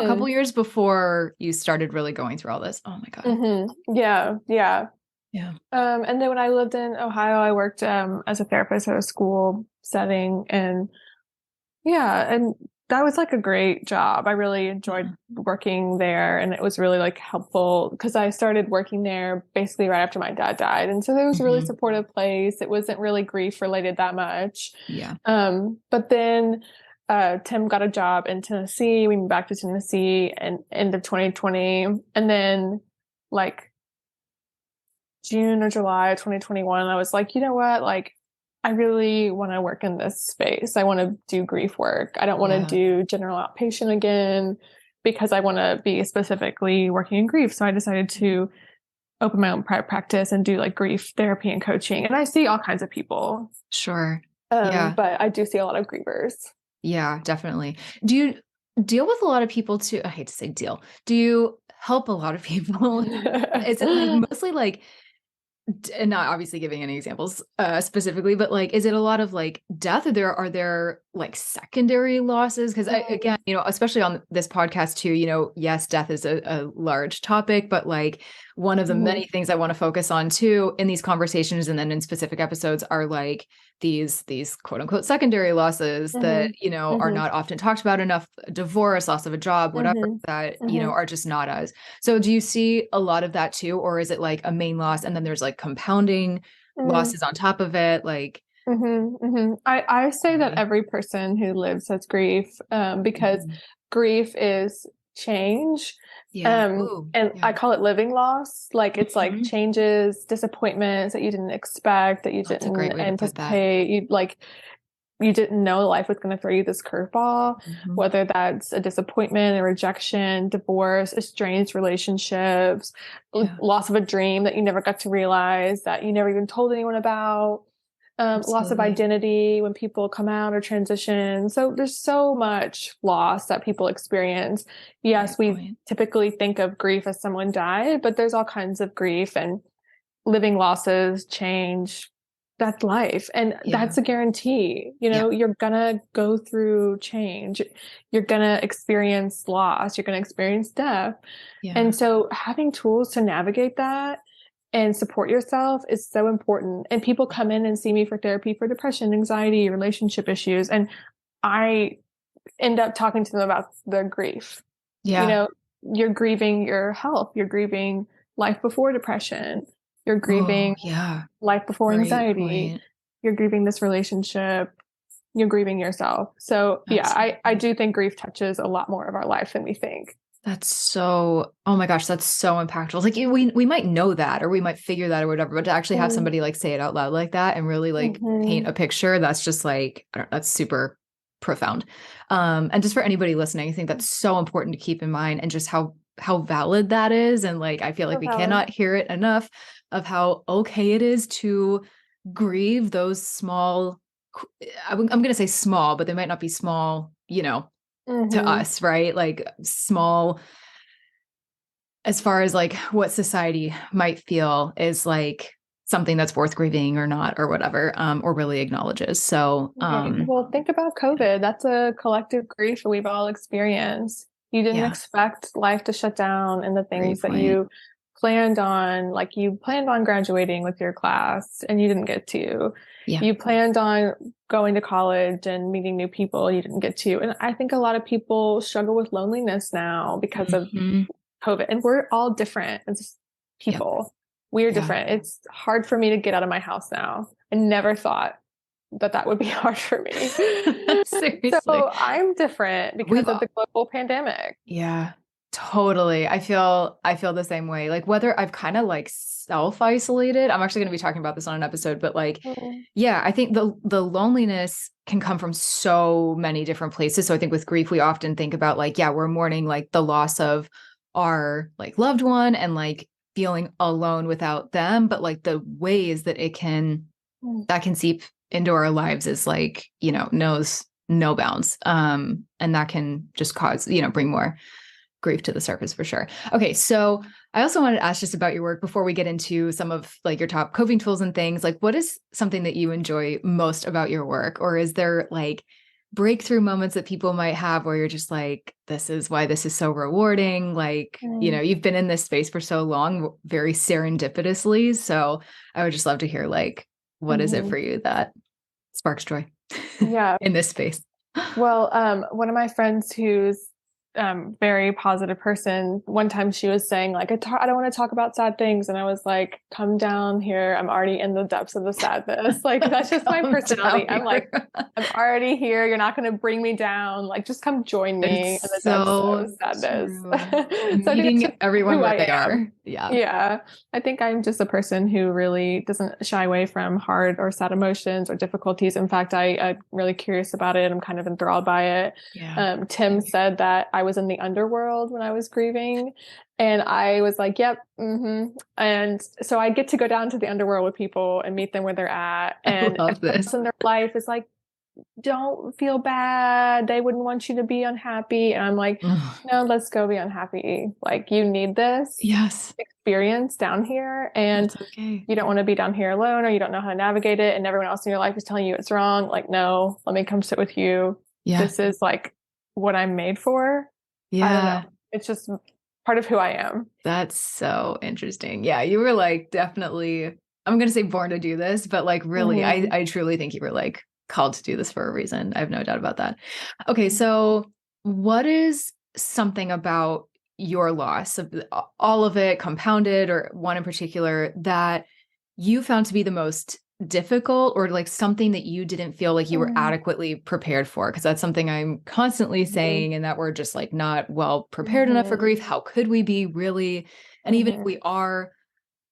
couple Mhm. years before you started really going through all this. Oh my God. Mhm. Yeah, yeah. Yeah. And then when I lived in Ohio, I worked as a therapist at a school setting, and yeah, and that was like a great job. I really enjoyed Yeah. working there, and it was really like helpful because I started working there basically right after my dad died, and so it was a really Mhm. supportive place. It wasn't really grief related that much. Yeah. But then Tim got a job in Tennessee. We moved back to Tennessee and end of 2020. And then like June or July of 2021, I was like, you know what? Like, I really want to work in this space. I want to do grief work. I don't want to do general outpatient again because I want to be specifically working in grief. So I decided to open my own private practice and do like grief therapy and coaching. And I see all kinds of people. Sure. Yeah. But I do see a lot of grievers. Yeah, definitely. Do you deal with a lot of people too? I hate to say deal. Do you help a lot of people? Is it like mostly like, and not obviously giving any examples specifically, but like, is it a lot of like death, or are there like secondary losses? Because again, you know, especially on this podcast too, you know, yes, death is a large topic, but like one of the many things I want to focus on too in these conversations and then in specific episodes are like these quote unquote secondary losses that, you know, are not often talked about enough: divorce, loss of a job, whatever, that, you know, are just not as. So do you see a lot of that too? Or is it like a main loss and then there's like compounding losses on top of it? Like, I say that every person who lives has grief, because grief is change. I call it living loss. Like it's like changes, disappointments that you didn't expect, that you That's didn't a great way to put that. anticipate. You didn't know life was going to throw you this curveball, whether that's a disappointment, a rejection, divorce, estranged relationships, loss of a dream that you never got to realize, that you never even told anyone about, loss of identity when people come out or transition. So there's so much loss that people experience. Yes, we typically think of grief as someone died, but there's all kinds of grief and living losses, change. That's life. And that's a guarantee. You know, you're gonna go through change. You're gonna experience loss. You're gonna experience death. And so having tools to navigate that and support yourself is so important. And people come in and see me for therapy for depression, anxiety, relationship issues. And I end up talking to them about their grief. You know, you're grieving your health. You're grieving life before depression. You're grieving life before anxiety. You're grieving this relationship. You're grieving yourself. So I do think grief touches a lot more of our life than we think. That's so, oh my gosh, that's so impactful. Like we might know that, or we might figure that or whatever, but to actually have somebody like say it out loud like that and really like paint a picture, that's just like, I don't know, that's super profound. And just for anybody listening, I think that's so important to keep in mind, and just how valid that is. And like, I feel like we cannot hear it enough of how okay it is to grieve those small, I'm going to say small, but they might not be small, you know, to us, right? Like small as far as like what society might feel is like something that's worth grieving or not, or whatever, or really acknowledges. So, well, think about COVID. That's a collective grief we've all experienced. You didn't expect life to shut down and the things that you planned on, like you planned on graduating with your class and you didn't get to. You planned on going to college and meeting new people, you didn't get to. And I think a lot of people struggle with loneliness now because of COVID. And we're all different as people. We are different. It's hard for me to get out of my house now. I never thought that would be hard for me. Seriously. So I'm different because of the global pandemic. Yeah, totally. I feel the same way. Like whether I've kind of like self-isolated, I'm actually going to be talking about this on an episode, but like, I think the loneliness can come from so many different places. So I think with grief, we often think about like, we're mourning like the loss of our like loved one and like feeling alone without them. But like the ways that that can seep into our lives is like, you know, knows no bounds. And that can just cause, you know, bring more grief to the surface for sure. Okay. So I also wanted to ask just about your work before we get into some of like your top coping tools and things. Like what is something that you enjoy most about your work? Or is there like breakthrough moments that people might have where you're just like, this is why this is so rewarding? Like, you know, you've been in this space for so long, very serendipitously. So I would just love to hear like, what is it for you that sparks joy in this space? Well, one of my friends who's very positive person. One time she was saying like, I don't want to talk about sad things. And I was like, come down here. I'm already in the depths of the sadness. Like, that's just my personality. I'm like, I'm already here. You're not going to bring me down. Like, just come join me in the It's depths of so sadness. true. So I think that's Meeting just everyone who where I they am. are. Yeah. Yeah. I think I'm just a person who really doesn't shy away from hard or sad emotions or difficulties. In fact, I'm really curious about it. I'm kind of enthralled by it. Yeah. Tim said that I was in the underworld when I was grieving. And I was like, yep. And so I get to go down to the underworld with people and meet them where they're at. I And love everyone else this. in their life is like, don't feel bad. They wouldn't want you to be unhappy. And I'm like, Ugh. no, let's go be unhappy. Like, you need this Yes. experience down here, and That's okay. you don't want to be down here alone, or you don't know how to navigate it, and everyone else in your life is telling you it's wrong. Like, no, let me come sit with you. Yeah. This is like what I'm made for. I don't know. Yeah. It's just part of who I am. That's so interesting. Yeah. You were like definitely, I'm going to say born to do this, but like really, I truly think you were like called to do this for a reason. I have no doubt about that. Okay. So what is something about your loss of all of it compounded or one in particular that you found to be the most difficult or like something that you didn't feel like you were adequately prepared for? Because that's something I'm constantly saying, and that we're just like not well prepared enough for grief. How could we be really? And even if we are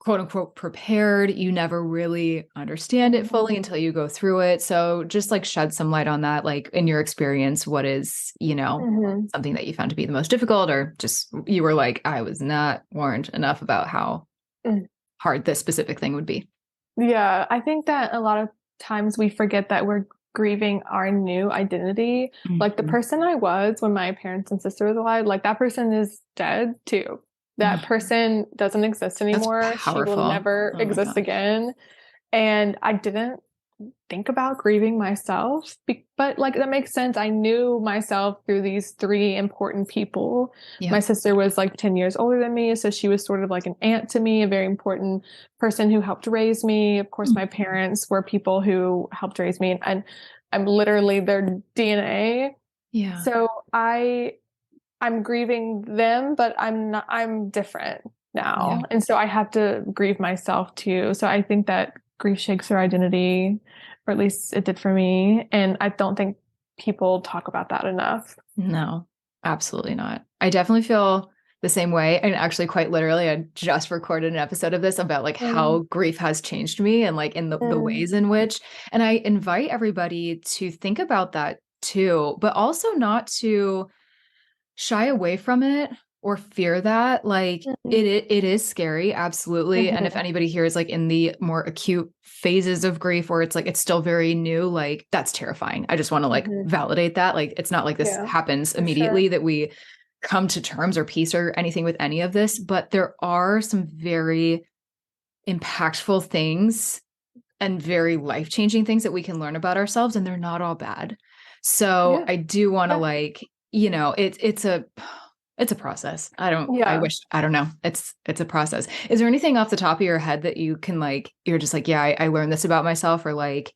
quote unquote prepared, you never really understand it fully until you go through it. So just like shed some light on that. Like in your experience, what is, something that you found to be the most difficult, or just you were like, I was not warned enough about how hard this specific thing would be. Yeah, I think that a lot of times we forget that we're grieving our new identity. Like the person I was when my parents and sister was alive, like that person is dead too. That person doesn't exist anymore. That's She will powerful. never Oh my exist gosh. again. And I didn't think about grieving myself, but like that makes sense. I knew myself through these three important people. Yeah. My sister was like 10 years older than me, so she was sort of like an aunt to me, a very important person who helped raise me. Of course, my parents were people who helped raise me, and I'm literally their DNA. Yeah. So I'm grieving them, but I'm different now. Yeah. And so I have to grieve myself too. So I think that grief shakes your identity, or at least it did for me. And I don't think people talk about that enough. No, absolutely not. I definitely feel the same way. And actually, quite literally, I just recorded an episode of this about like how grief has changed me and like in the ways in which, and I invite everybody to think about that too, but also not to shy away from it or fear that. Like it is scary, absolutely. And if anybody here is like in the more acute phases of grief where it's like it's still very new, like that's terrifying. I just want to like validate that. Like it's not like this happens immediately that we come to terms or peace or anything with any of this, but there are some very impactful things and very life-changing things that we can learn about ourselves, and they're not all bad. So I do want to like, it's a process. I don't know. It's a process. Is there anything off the top of your head that you can like, you're just like, yeah, I learned this about myself, or like,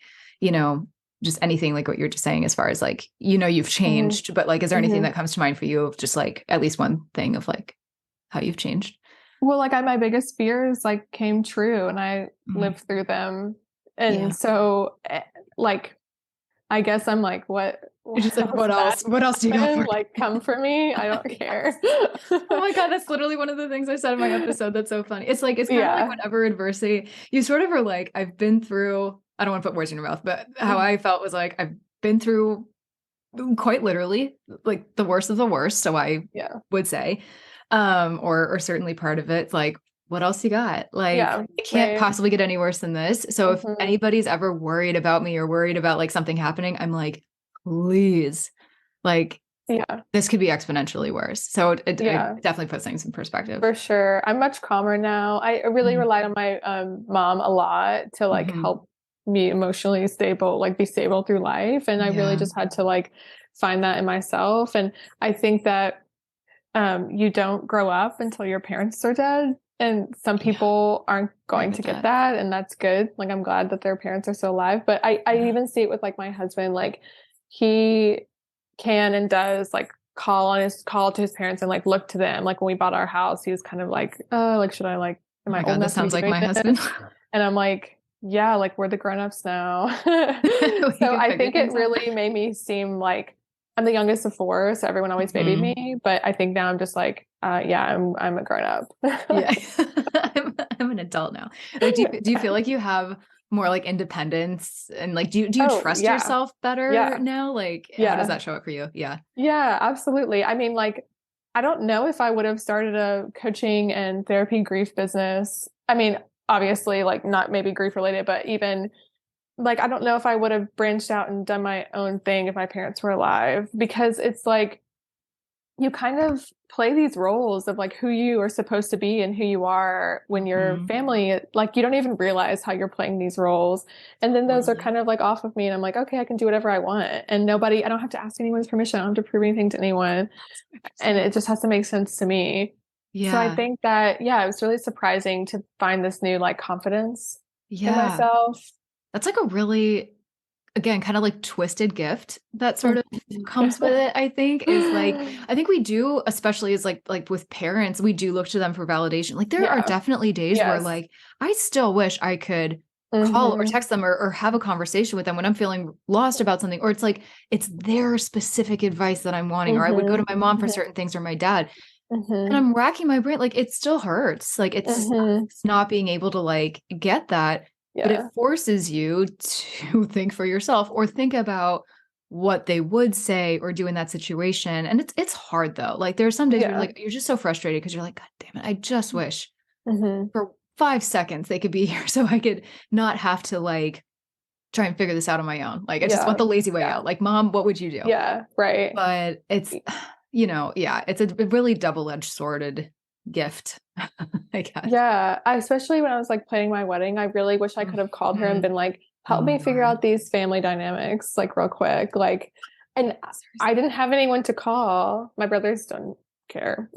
just anything like what you're just saying as far as like, you've changed, but like, is there anything that comes to mind for you of just like at least one thing of like how you've changed? Well, like my biggest fears like came true, and I lived through them. And so like, I guess I'm like, what just like, what else? What else do you got for like come for me? I don't care. Oh my God, that's literally one of the things I said in my episode. That's so funny. It's like, it's kind of like whenever adversity, you sort of are like, I've been through, I don't want to put words in your mouth, but how I felt was like, I've been through quite literally like the worst of the worst. So I would say, or certainly part of it, like, what else you got? Like, it can't possibly get any worse than this. So if anybody's ever worried about me or worried about like something happening, I'm like, please, like, this could be exponentially worse. So it definitely puts things in perspective. For sure. I'm much calmer now. I really relied on my mom a lot to like help me emotionally stable, like be stable through life. And I really just had to like find that in myself. And I think that you don't grow up until your parents are dead. And some people aren't going to get that. And that's good. Like, I'm glad that their parents are still alive. But I even see it with like my husband, like he can and does like call to his parents and like look to them. Like when we bought our house, he was kind of like, oh, like should I like Oh am I my old God, this enough to be sounds like doing my husband. this? And I'm like, yeah, like we're the grown-ups now. We So can I figure think it things out. really made me seem like I'm the youngest of four, so everyone always babied Mhm. me. But I think now I'm just like, yeah, I'm a grown-up. Yeah. I'm an adult now. Like, do you feel like you have more like independence and like do you Oh, trust yeah. yourself better Yeah. now? Like, how does Yeah. that show up for you? Yeah. Yeah, absolutely. I mean, like, I don't know if I would have started a coaching and therapy grief business. I mean, obviously, like, not maybe grief related, but even like, I don't know if I would have branched out and done my own thing if my parents were alive because it's like, you kind of play these roles of like who you are supposed to be and who you are when you're Mhm. family. Like you don't even realize how you're playing these roles. And then those are Totally. kind of like off of me. And I'm like, okay, I can do whatever I want. And I don't have to ask anyone's permission. I don't have to prove anything to anyone. And it just has to make sense to me. So I Yeah. think that, yeah, it was really surprising to find this new like confidence in Yeah. myself. That's like a really, again, kind of like twisted gift that sort of comes with it, I think, is like, I think we do, especially as like with parents, we do look to them for validation. Like there are Yeah. definitely days where Yes. like I still wish I could call or Hmm. text them or have a conversation with them when I'm feeling lost about something, or it's like it's their specific advice that I'm wanting, or I would go to Hmm. my mom for Hmm. certain things or my dad. And Hmm. I'm racking my brain, like it still hurts. Like Hmm. it's not being able to like get that, but it Yeah. forces you to think for yourself or think about what they would say or do in that situation. And it's hard though. Like there are some days where Yeah. you're just so frustrated because you're like, God damn it, I just wish Hmm. for 5 seconds they could be here so I could not have to like try and figure this out on my own. Like I just want Yeah. the lazy way Yeah. out. Like, mom, what would you do? Yeah. Right. But it's, yeah, it's a really double-edged sworded gift, I guess. Yeah. Especially when I was like planning my wedding, I really wish I could have called her and Mhm. been like, Oh help my me figure God. out these family dynamics like real quick. Like, and I Seriously. didn't have anyone to call. My brothers don't care.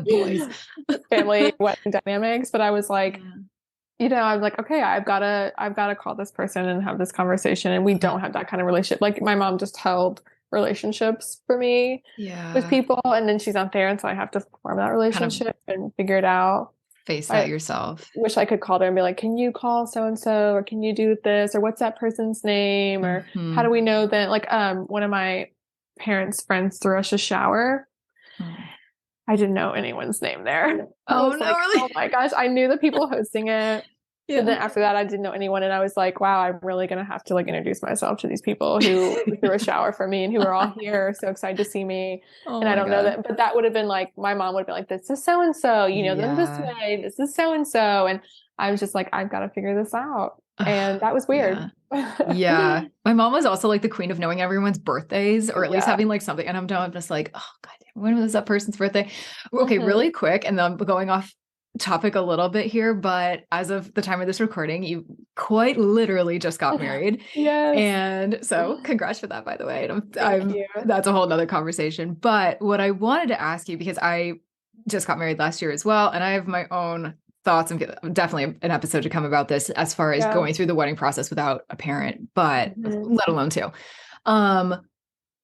Boys. Family wedding dynamics, but I was like, Yeah. I was like, okay, I've got to call this person and have this conversation. And we Yeah. don't have that kind of relationship. Like my mom just held relationships for me with Yeah. people, and then she's not there, and so I have to form that Kind of relationship and figure it out. face that I yourself. wish I could call her and be like, can you call so and so, or can you do this, or what's that person's name, or how do Mhm. we know that? Like, one of my parents' friends threw us a shower. Oh. I didn't know anyone's name there. I Oh was no, like, oh really? my gosh, I knew the people hosting it. But Yeah. then after that, I didn't know anyone. And I was like, wow, I'm really going to have to like introduce myself to these people who threw a shower for me and who are all here, so excited to see me. Oh And I my don't know God. that, but that would have been like, my mom would be like, this is so and so, you know them this Yeah. way, this is so and so. And I was just like, I've got to figure this out. And that was weird. Yeah. Yeah. My mom was also like the queen of knowing everyone's birthdays or at least Yeah. having like something. And I'm just like, oh God, when was that person's birthday? Okay, Hmm. really quick. And then I'm going off topic a little bit here, but as of the time of this recording, you quite literally just got married. Yes. And so congrats for that, by the way. And Thank you. that's a whole nother conversation. But what I wanted to ask you, because I just got married last year as well, and I have my own thoughts and definitely an episode to come about this as far as Yeah. going through the wedding process without a parent, but Hmm. let alone two. Um,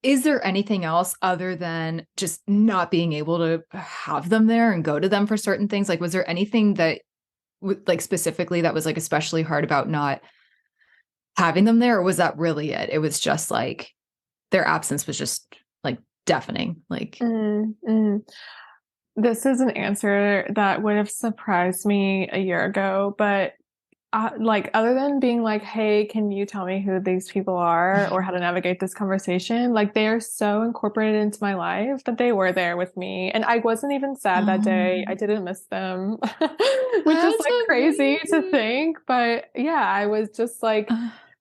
is there anything else other than just not being able to have them there and go to them for certain things? Like, was there anything that like specifically that was like especially hard about not having them there, or was that really it? It was just like their absence was just like deafening. Like, Hmm. This is an answer that would have surprised me a year ago, but like other than being like, "Hey, can you tell me who these people are or how to navigate this conversation?" Like they are so incorporated into my life that they were there with me, and I wasn't even sad that day. I oh, didn't miss them, which is that's like crazy to amazing. think, but yeah, I was just like,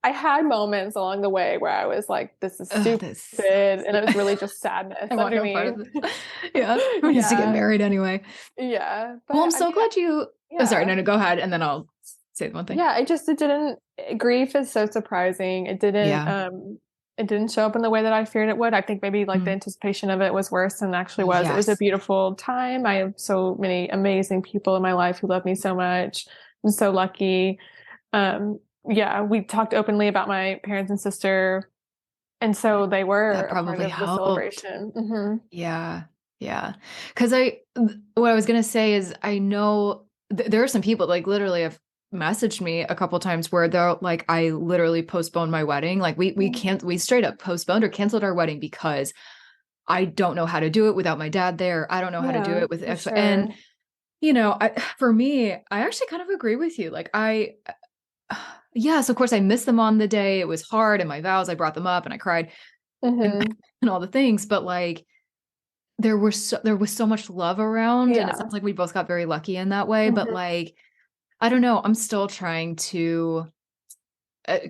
I had moments along the way where I was like, "This is stupid," This and sucks. it Yeah. was really just sadness I want no part underneath. of this. Yeah. Who needs to get Yeah. married anyway? Yeah, Well, I'm but I so mean, glad you. Oh, sorry. yeah, No, no, go ahead. And then I'll say the one thing. yeah. It didn't. Grief is so surprising. Yeah. It didn't show up in the way that I feared it would. I think maybe like the Mm. anticipation of it was worse than it actually was. It was a Yes. beautiful time. I have so many amazing people in my life who love me so much. I'm so lucky. Yeah, we talked openly about my parents and sister And so they were That a part probably of the helped. celebration. Mhm. Yeah. Yeah. Cause what I was going to say is I know there are some people like literally have messaged me a couple times where they're like, I literally postponed my wedding. Like we straight up postponed or canceled our wedding because I don't know how to do it without my dad there. I don't know how to do Yeah, it with for X. And, sure. for me, I actually kind of agree with you. Like yes, of course I missed them on the day. It was hard and my vows, I brought them up and I cried and, Mhm. and all the things, but like, there was so much love around, and it Yeah. sounds like we both got very lucky in that way, but, Mhm. like, I don't know, I'm still trying to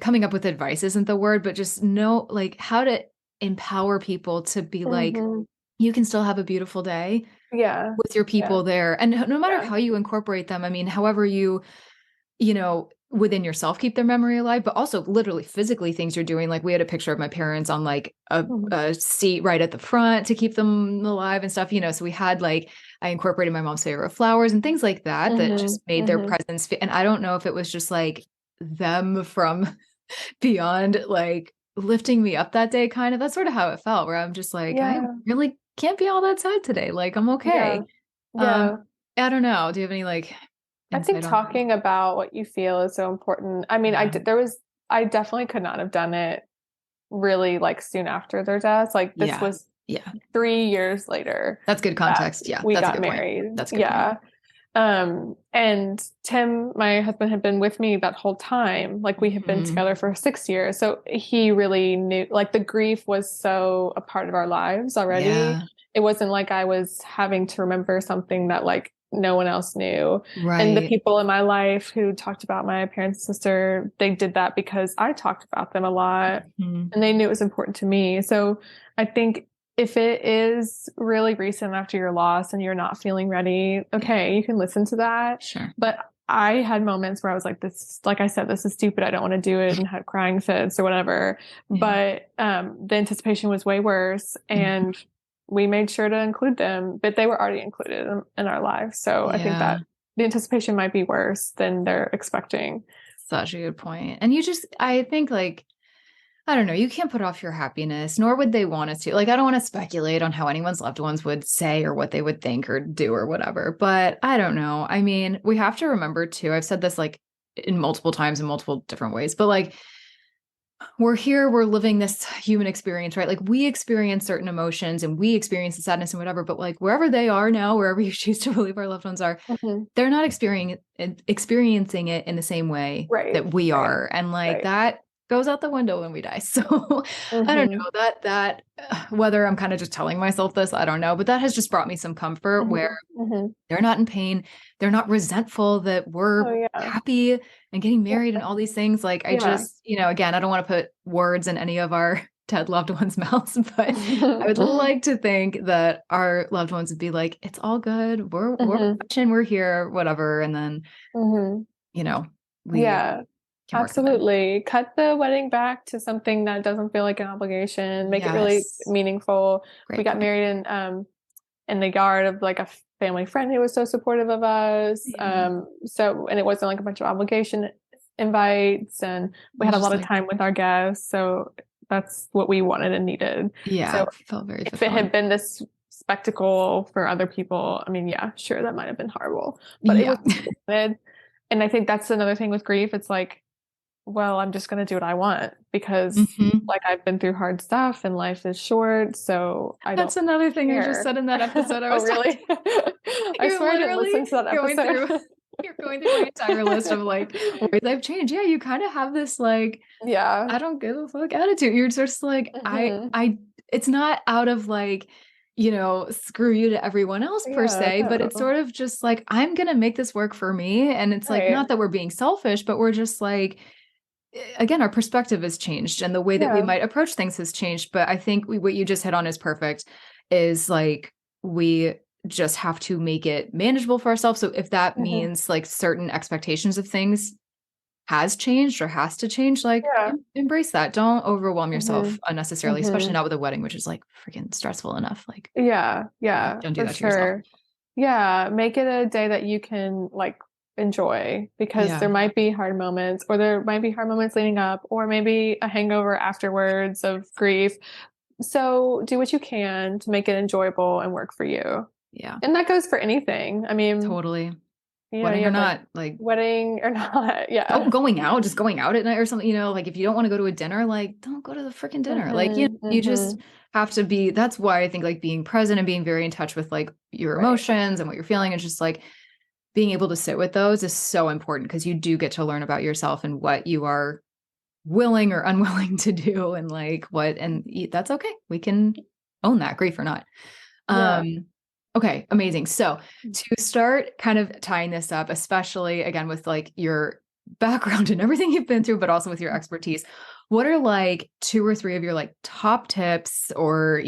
coming up with advice isn't the word, but just know, like, how to empower people to be like, Mhm. "You can still have a beautiful day Yeah. with your Yeah. people there," and no matter Yeah. how you incorporate them, I mean, however within yourself keep their memory alive, but also literally physically things you're doing. Like we had a picture of my parents on like Mhm. a seat right at the front to keep them alive and stuff. So we had like, I incorporated my mom's favorite flowers and things like that, that Mhm. just made their Mhm. presence. And I don't know if it was just like them from beyond, like lifting me up that day, kind of. That's sort of how it felt, where I'm just like, I Yeah. really can't be all that sad today. Like, I'm Yeah. okay. Um, Yeah. I don't know. Do you have any like I think insight on that? talking about what you feel is so important. I mean, Yeah. I definitely could not have done it really like soon after their deaths. Like this Yeah. was Yeah. 3 years later That's good that context. Yeah, we that's a got good point. married. That's a good point. Yeah. And Tim, my husband, had been with me that whole time. Like we had been Mhm. together for 6 years. So he really knew, like the grief was so a part of our lives already. Yeah, It wasn't like I was having to remember something that like no one else knew. And the right. people in my life who talked about my parents and sister, they did that because I talked about them a lot Mhm. and they knew it was important to me. So I think if it is really recent after your loss and you're not feeling ready, Yeah, okay, you can listen to that. sure. But I had moments where I was like, this, like I said, this is stupid. I don't want to do it and had crying fits or whatever. Yeah. But the anticipation was way worse. Mhm. And we made sure to include them, but they were already included in our lives. So I think Yeah, that the anticipation might be worse than they're expecting. such a good point. And I think like, I don't know, you can't put off your happiness, nor would they want us to. Like, I don't want to speculate on how anyone's loved ones would say or what they would think or do or whatever, but I don't know. I mean, we have to remember too, I've said this like in multiple times in multiple different ways, but like we're here, we're living this human experience, right? Like we experience certain emotions and we experience the sadness and whatever, but like wherever they are now, wherever you choose to believe our loved ones are, Mhm. they're not experiencing it in the same way Right, that we right, are. And like right. that goes out the window when we die. So I don't Hmm. know whether I'm kind of just telling myself this, I don't know, but that has just brought me some comfort where Hmm. Hmm. they're not in pain. They're not resentful that Oh we're yeah. happy and getting married and Yeah. all these things. Like, I Yeah. just, again, I don't want to put words in any of our dead loved ones' mouths, but I would like to think that our loved ones would be like, it's all good. We're Hmm. watching, we're here, whatever. And then, Hmm. you know, we Yeah, can work from there. absolutely. Cut the wedding back to something that doesn't feel like an obligation. Make it really Yes. meaningful. We Great got point. married in the yard of like a family friend who was so supportive of us. Yeah. So and it wasn't like a bunch of obligation invites, and we It had was a just lot of like, time with our guests. So that's what we wanted and needed. yeah, So felt very if it fulfilling. had been this spectacle for other people, I mean, yeah, sure, that might have been horrible, but it Yeah. was wanted. And I think that's another thing with grief. It's like, well, I'm just going to do what I want because Hmm. like I've been through hard stuff and life is short, so I don't That's another thing I just care. said in that episode I Oh, was talking. really? I You're swear I didn't literally listen to that going through episode. you're going through my entire list of like ways I've changed. Yeah, you kind of have this like, Yeah. I don't give a fuck attitude. You're just like, Hmm. it's not out of like, screw you to everyone else per Yeah, se, but it's no. sort of just like, I'm gonna make this work for me. And it's like, Right. not that we're being selfish, but we're just like, again, our perspective has changed and the way that we Yeah. might approach things has changed. But I think what you just hit on is perfect, is like, we just have to make it manageable for ourselves. So if that Hmm. means like certain expectations of things has changed or has to change, like Yeah. embrace that. Don't overwhelm Hmm. yourself unnecessarily, especially Hmm. not with a wedding, which is like freaking stressful enough. Like, Yeah. yeah, Yeah, don't do for that to yourself. sure. Yeah, make it a day that you can like enjoy, because there Yeah. might be hard moments, or there might be hard moments leading up, or maybe a hangover afterwards of grief. So do what you can to make it enjoyable and work for you. Yeah. And that goes for anything. I mean, Totally. you Wedding or have like not, like wedding or not. Yeah. going out, just going out at night or something, like if you don't want to go to a dinner, like don't go to the freaking dinner. Like, you just Hmm. have to be, that's why I think like being present and being very in touch with like your Right. emotions and what you're feeling and just like being able to sit with those is so important because you do get to learn about yourself and what you are willing or unwilling to do and like what, and that's okay. We can own that, grief or not. Yeah. Okay, amazing. So to start kind of tying this up, especially again with like your background and everything you've been through, but also with your expertise, what are like 2 or 3 of your like top tips or,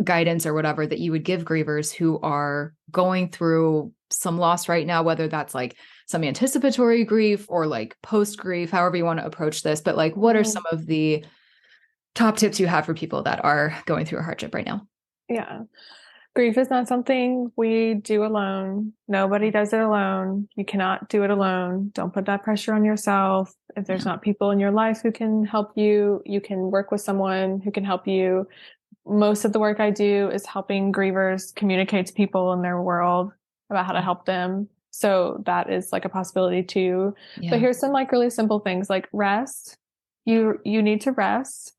guidance or whatever that you would give grievers who are going through some loss right now, whether that's like some anticipatory grief or like post grief, however you want to approach this, but like what are Mhm. some of the top tips you have for people that are going through a hardship right now? Yeah. Grief is not something we do alone. Nobody does it alone. You cannot do it alone. Don't put that pressure on yourself. If there's Yeah. not people in your life who can help you, you can work with someone who can help you. Most of the work I do is helping grievers communicate to people in their world about how to help them. So that is like a possibility too. But Yeah. here's some like really simple things like rest. You need to rest.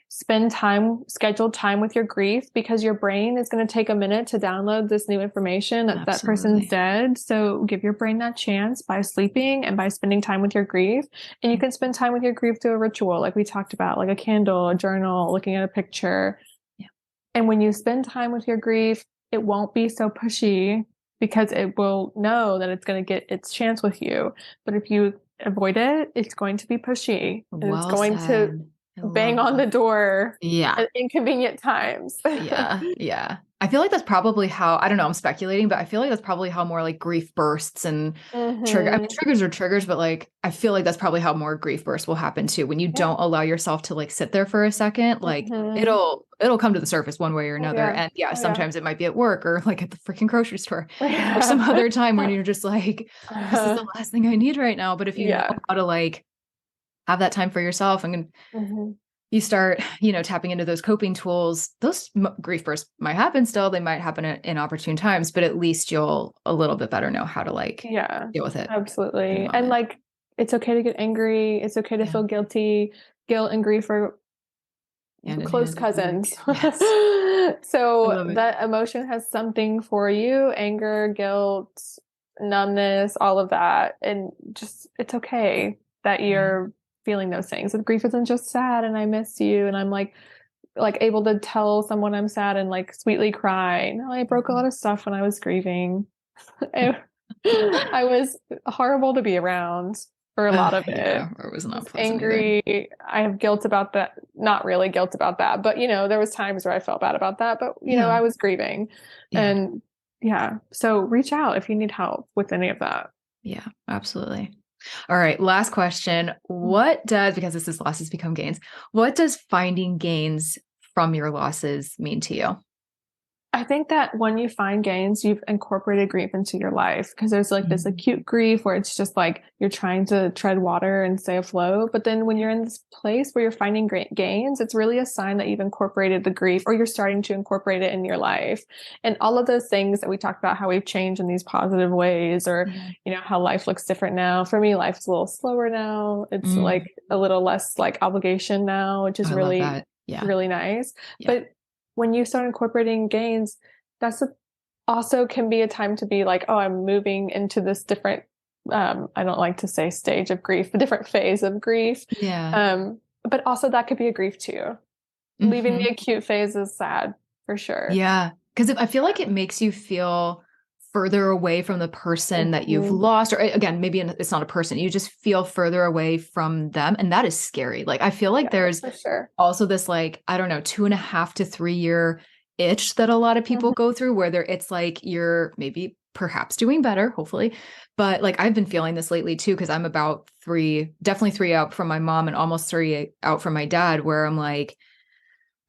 Spend time, scheduled time with your grief, because your brain is going to take a minute to download this new information that that person's Absolutely. dead. So give your brain that chance by sleeping and by spending time with your grief. And you can spend time with your grief through a ritual, like we talked about, like a candle, a journal, looking at a picture. Yeah. And when you spend time with your grief, it won't be so pushy because it will know that it's going to get its chance with you. But if you avoid it, it's going to be pushy and it's Well going to said. I bang love on the that. door Yeah. at inconvenient times. Yeah. Yeah. I feel like that's probably how, I don't know, I'm speculating, but I feel like that's probably how more like grief bursts and I mean, Hmm. triggers are triggers, but like, I feel like that's probably how more grief bursts will happen too. When you Yeah. don't allow yourself to like sit there for a second, like Hmm. it'll come to the surface one way or Oh another. yeah. And yeah, Oh yeah. sometimes it might be at work or like at the freaking grocery store or some Yeah. other time when you're just like, this is the last thing I need right now. But if you know Yeah. how to like have that time for yourself and Hmm. you start, tapping into those coping tools, those grief bursts might happen still. They might happen at inopportune times, but at least you'll a little bit better know how to like Yeah. deal with it in the Absolutely. And moment. like, it's okay to get angry. It's okay to Yeah. feel guilty. Guilt and grief are Hand in close hand, I feel cousins. like. Yes. I So love it. that emotion has something for you: anger, guilt, numbness, all of that. And just, it's okay that Yeah. you're feeling those things. And grief isn't just sad and I miss you and I'm like able to tell someone I'm sad and like sweetly cry. No, I broke a lot of stuff when I was grieving. I was horrible to be around for a lot of it. Yeah, it was I not was pleasant either. angry. I have guilt about that. Not really guilt about that, but there was times where I felt bad about that, but Yeah. I was grieving. Yeah. And yeah, so reach out if you need help with any of that. Yeah, absolutely. All right, last question. What does, because this is losses become gains, what does finding gains from your losses mean to you? I think that when you find gains, you've incorporated grief into your life, because there's like this Mhm. acute grief where it's just like you're trying to tread water and stay afloat. But then when you're in this place where you're finding great gains, it's really a sign that you've incorporated the grief, or you're starting to incorporate it in your life. And all of those things that we talked about, how we've changed in these positive ways, or, Yeah. how life looks different now. For me, life's a little slower now. It's Mm. like a little less like obligation now, which is I love really, that. Yeah. really nice. Yeah. But when you start incorporating gains, that's also can be a time to be like, oh, I'm moving into this different, I don't like to say stage of grief, a different phase of grief. Yeah. But also that could be a grief too. Leaving Hmm. the acute phase is sad for sure. Yeah. Because I feel like it makes you feel further away from the person that you've Mhm. lost. Or again, maybe it's not a person. You just feel further away from them. And that is scary. Like, I feel like Yeah, there's for sure. also this, like, I don't know, 2.5 to 3 year itch that a lot of people Mhm. go through where it's like you're maybe perhaps doing better, hopefully. But like I've been feeling this lately too, because I'm about definitely 3 out from my mom and almost 3 out from my dad, where I'm like,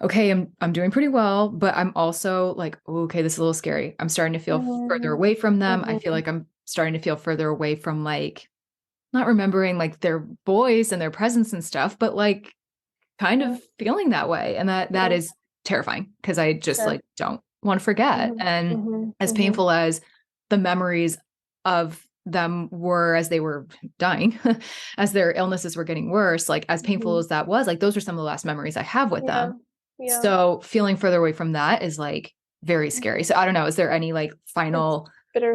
okay, I'm doing pretty well, but I'm also like, oh, okay, this is a little scary. I'm starting to feel further Mhm. away from them. I feel Mhm. like I'm starting to feel further away from like not remembering like their voice and their presence and stuff, but like kind Yeah. of feeling that way. And that Yeah. is terrifying because I just Sure. like don't want to forget. Mhm. And Mhm. as Mhm. painful as the memories of them were as they were dying, as their illnesses were getting worse, like as painful Mhm. as that was, like those are some of the last memories I have with Yeah. them. Yeah. So feeling further away from that is like very scary. So I don't know. Is there any like It's final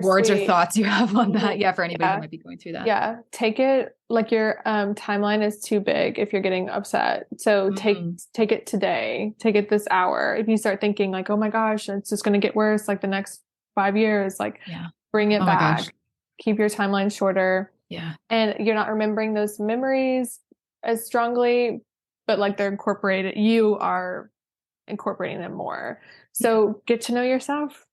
words or bittersweet. thoughts you have on that? Mhm. Yeah, for anybody who Yeah. might be going through that. Yeah. Take it like your timeline is too big if you're getting upset. So Mm, take it today. Take it this hour. If you start thinking like, oh my gosh, it's just gonna get worse like the next 5 years, like yeah. bring it Oh my gosh. back. Keep your timeline shorter. Yeah. And you're not remembering those memories as strongly, but like they're incorporated, you are incorporating them more. Yeah. So get to know yourself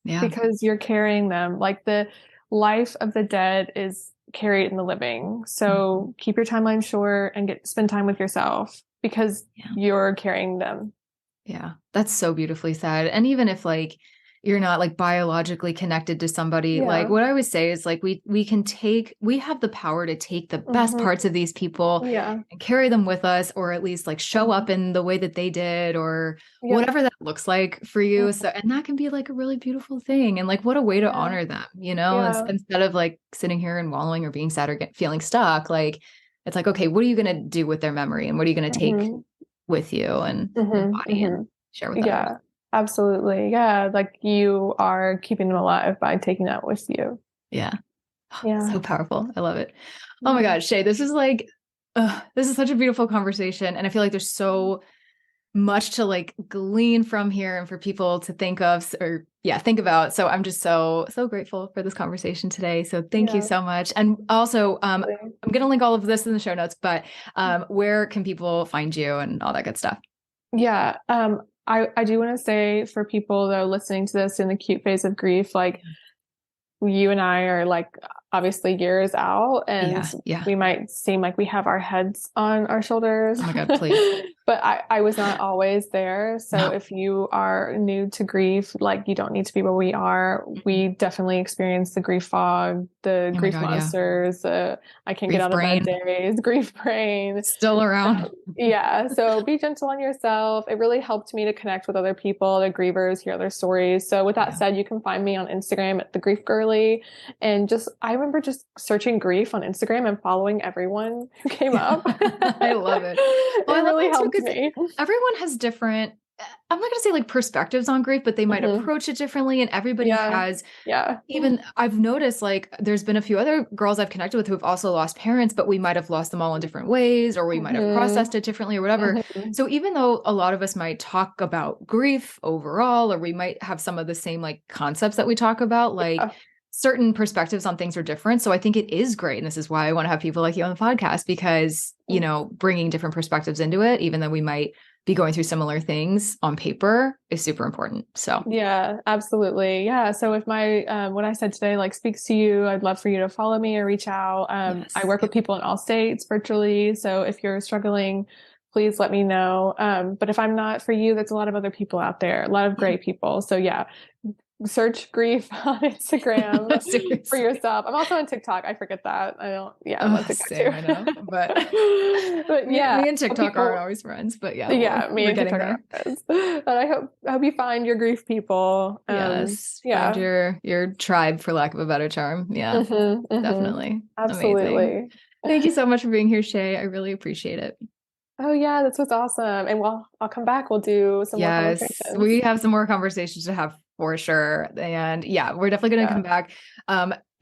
Yeah. because you're carrying them. Like the life of the dead is carried in the living. Mhm. So keep your timeline short and spend time with yourself because Yeah. you're carrying them. Yeah, that's so beautifully said. And even if like you're not like biologically connected to somebody, like Yeah. what I always say is like we have the power to take the best Hmm. parts of these people Yeah. and carry them with us or at least like show Hmm. up in the way that they did or Yep. whatever that looks like for you. Mhm. So and that can be like a really beautiful thing. And like what a way to Yeah. honor them, you know, Yeah. instead of like sitting here and wallowing or being sad or feeling stuck, like it's like, okay, what are you going to do with their memory and what are you going to take Hmm. with you and Hmm. embody and Hmm. share with others. Yeah, absolutely. Yeah, like you are keeping them alive by taking that with you. Yeah. Yeah. So powerful. I love it. Oh my Yeah. God, Shay, this is like, this is such a beautiful conversation. And I feel like there's so much to like glean from here and for people to think of or yeah, think about. So I'm just so grateful for this conversation today. So thank you Yeah. so much. And also, Absolutely. I'm going to link all of this in the show notes, but where can people find you and all that good stuff? Yeah. I do want to say for people that are listening to this in the acute phase of grief, like you and I are like obviously years out and Yeah. Yeah. we might seem like we have our heads on our shoulders, Oh my God, please. but I was not always there. So No. if you are new to grief, like you don't need to be where we are. Mhm. We definitely experience the grief fog, the Oh my grief God. Yeah. monsters, I can't get Grief out of bed brain days, grief brain. still around. Yeah, so be gentle on yourself. It really helped me to connect with other people, the grievers, hear their stories. So with that Yeah. said, you can find me on Instagram at the Grief Girly. And just I remember just searching grief on Instagram and following everyone who came up. I love it. Well, I It love really that too helped because me. everyone has different, I'm not going to say like perspectives on grief, but they might Hmm. approach it differently. And everybody Yeah. has, Yeah. even I've noticed like there's been a few other girls I've connected with who have also lost parents, but we might have lost them all in different ways, or we might have Hmm. processed it differently or whatever. Hmm. So even though a lot of us might talk about grief overall, or we might have some of the same like concepts that we talk about, like Yeah. certain perspectives on things are different. So I think it is great. And this is why I want to have people like you on the podcast because, you know, bringing different perspectives into it, even though we might be going through similar things on paper is super important. So Yeah, absolutely. Yeah. So if my what I said today like speaks to you, I'd love for you to follow me or reach out. I yes. work with people in all states virtually. So if you're struggling, please let me know. But if I'm not for you, there's a lot of other people out there, a lot of Yeah. great people. So yeah, search grief on Instagram for Seriously. yourself. I'm also on TikTok. I forget that. Yeah, I'm on TikTok Same, too. I know. But But yeah, me and TikTok aren't people, always friends, but yeah, yeah, me we're and getting TikTok there. are friends. But I hope you find your grief people. Yes. Find Yeah. your tribe for lack of a better term. Yeah, Hmm. Hmm. definitely. Amazing. Absolutely. Thank you so much for being here, Shay. I really appreciate it. Oh yeah, this was awesome. And well, I'll come back. We'll do some more Yes, conversations. we have some more conversations to have for sure. And yeah, we're definitely going to Yeah. come back.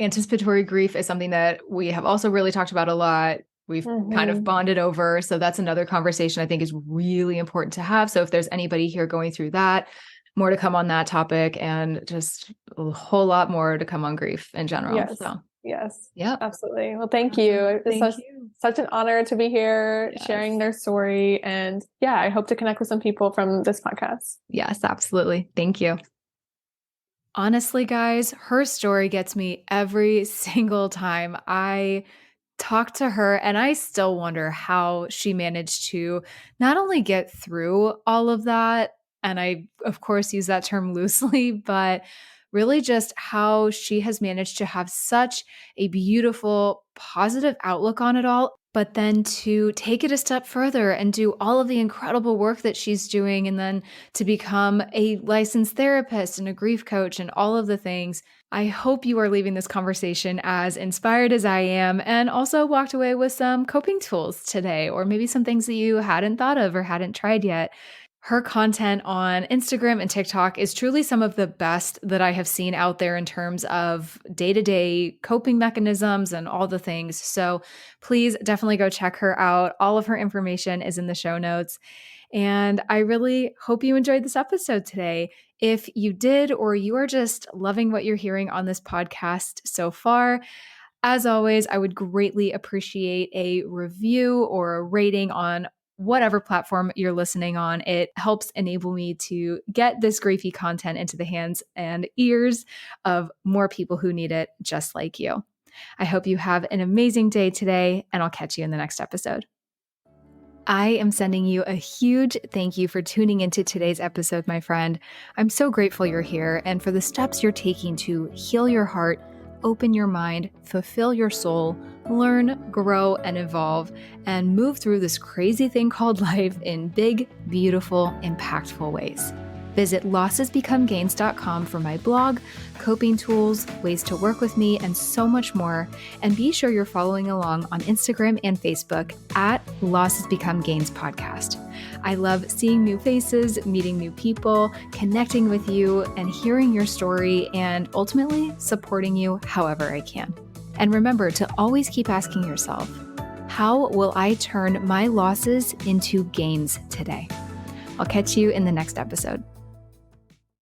Anticipatory grief is something that we have also really talked about a lot. We've kind of Hmm. bonded over. So that's another conversation I think is really important to have. So if there's anybody here going through that, more to come on that topic and just a whole lot more to come on grief in general. Yes. So, Yes. yep. Absolutely. Well, thank Awesome. you. It's Thank you. such an honor to be here Yes. sharing their story. And yeah, I hope to connect with some people from this podcast. Yes, absolutely. Thank you. Honestly, guys, her story gets me every single time I talk to her, and I still wonder how she managed to not only get through all of that, and I, of course, use that term loosely, but really just how she has managed to have such a beautiful, positive outlook on it all, but then to take it a step further and do all of the incredible work that she's doing, and then to become a licensed therapist and a grief coach and all of the things. I hope you are leaving this conversation as inspired as I am, and also walked away with some coping tools today, or maybe some things that you hadn't thought of or hadn't tried yet. Her content on Instagram and TikTok is truly some of the best that I have seen out there in terms of day-to-day coping mechanisms and all the things. So please definitely go check her out. All of her information is in the show notes. And I really hope you enjoyed this episode today. If you did, or you are just loving what you're hearing on this podcast so far, as always, I would greatly appreciate a review or a rating on whatever platform you're listening on. It helps enable me to get this griefy content into the hands and ears of more people who need it, just like you. I hope you have an amazing day today, and I'll catch you in the next episode. I am sending you a huge thank you for tuning into today's episode, my friend. I'm so grateful you're here and for the steps you're taking to heal your heart, open your mind, fulfill your soul, learn, grow, and evolve, and move through this crazy thing called life in big, beautiful, impactful ways. Visit lossesbecomegains.com for my blog, coping tools, ways to work with me, and so much more. And be sure you're following along on Instagram and Facebook at Losses Become Gains Podcast. I love seeing new faces, meeting new people, connecting with you, and hearing your story, and ultimately supporting you however I can. And remember to always keep asking yourself, how will I turn my losses into gains today? I'll catch you in the next episode.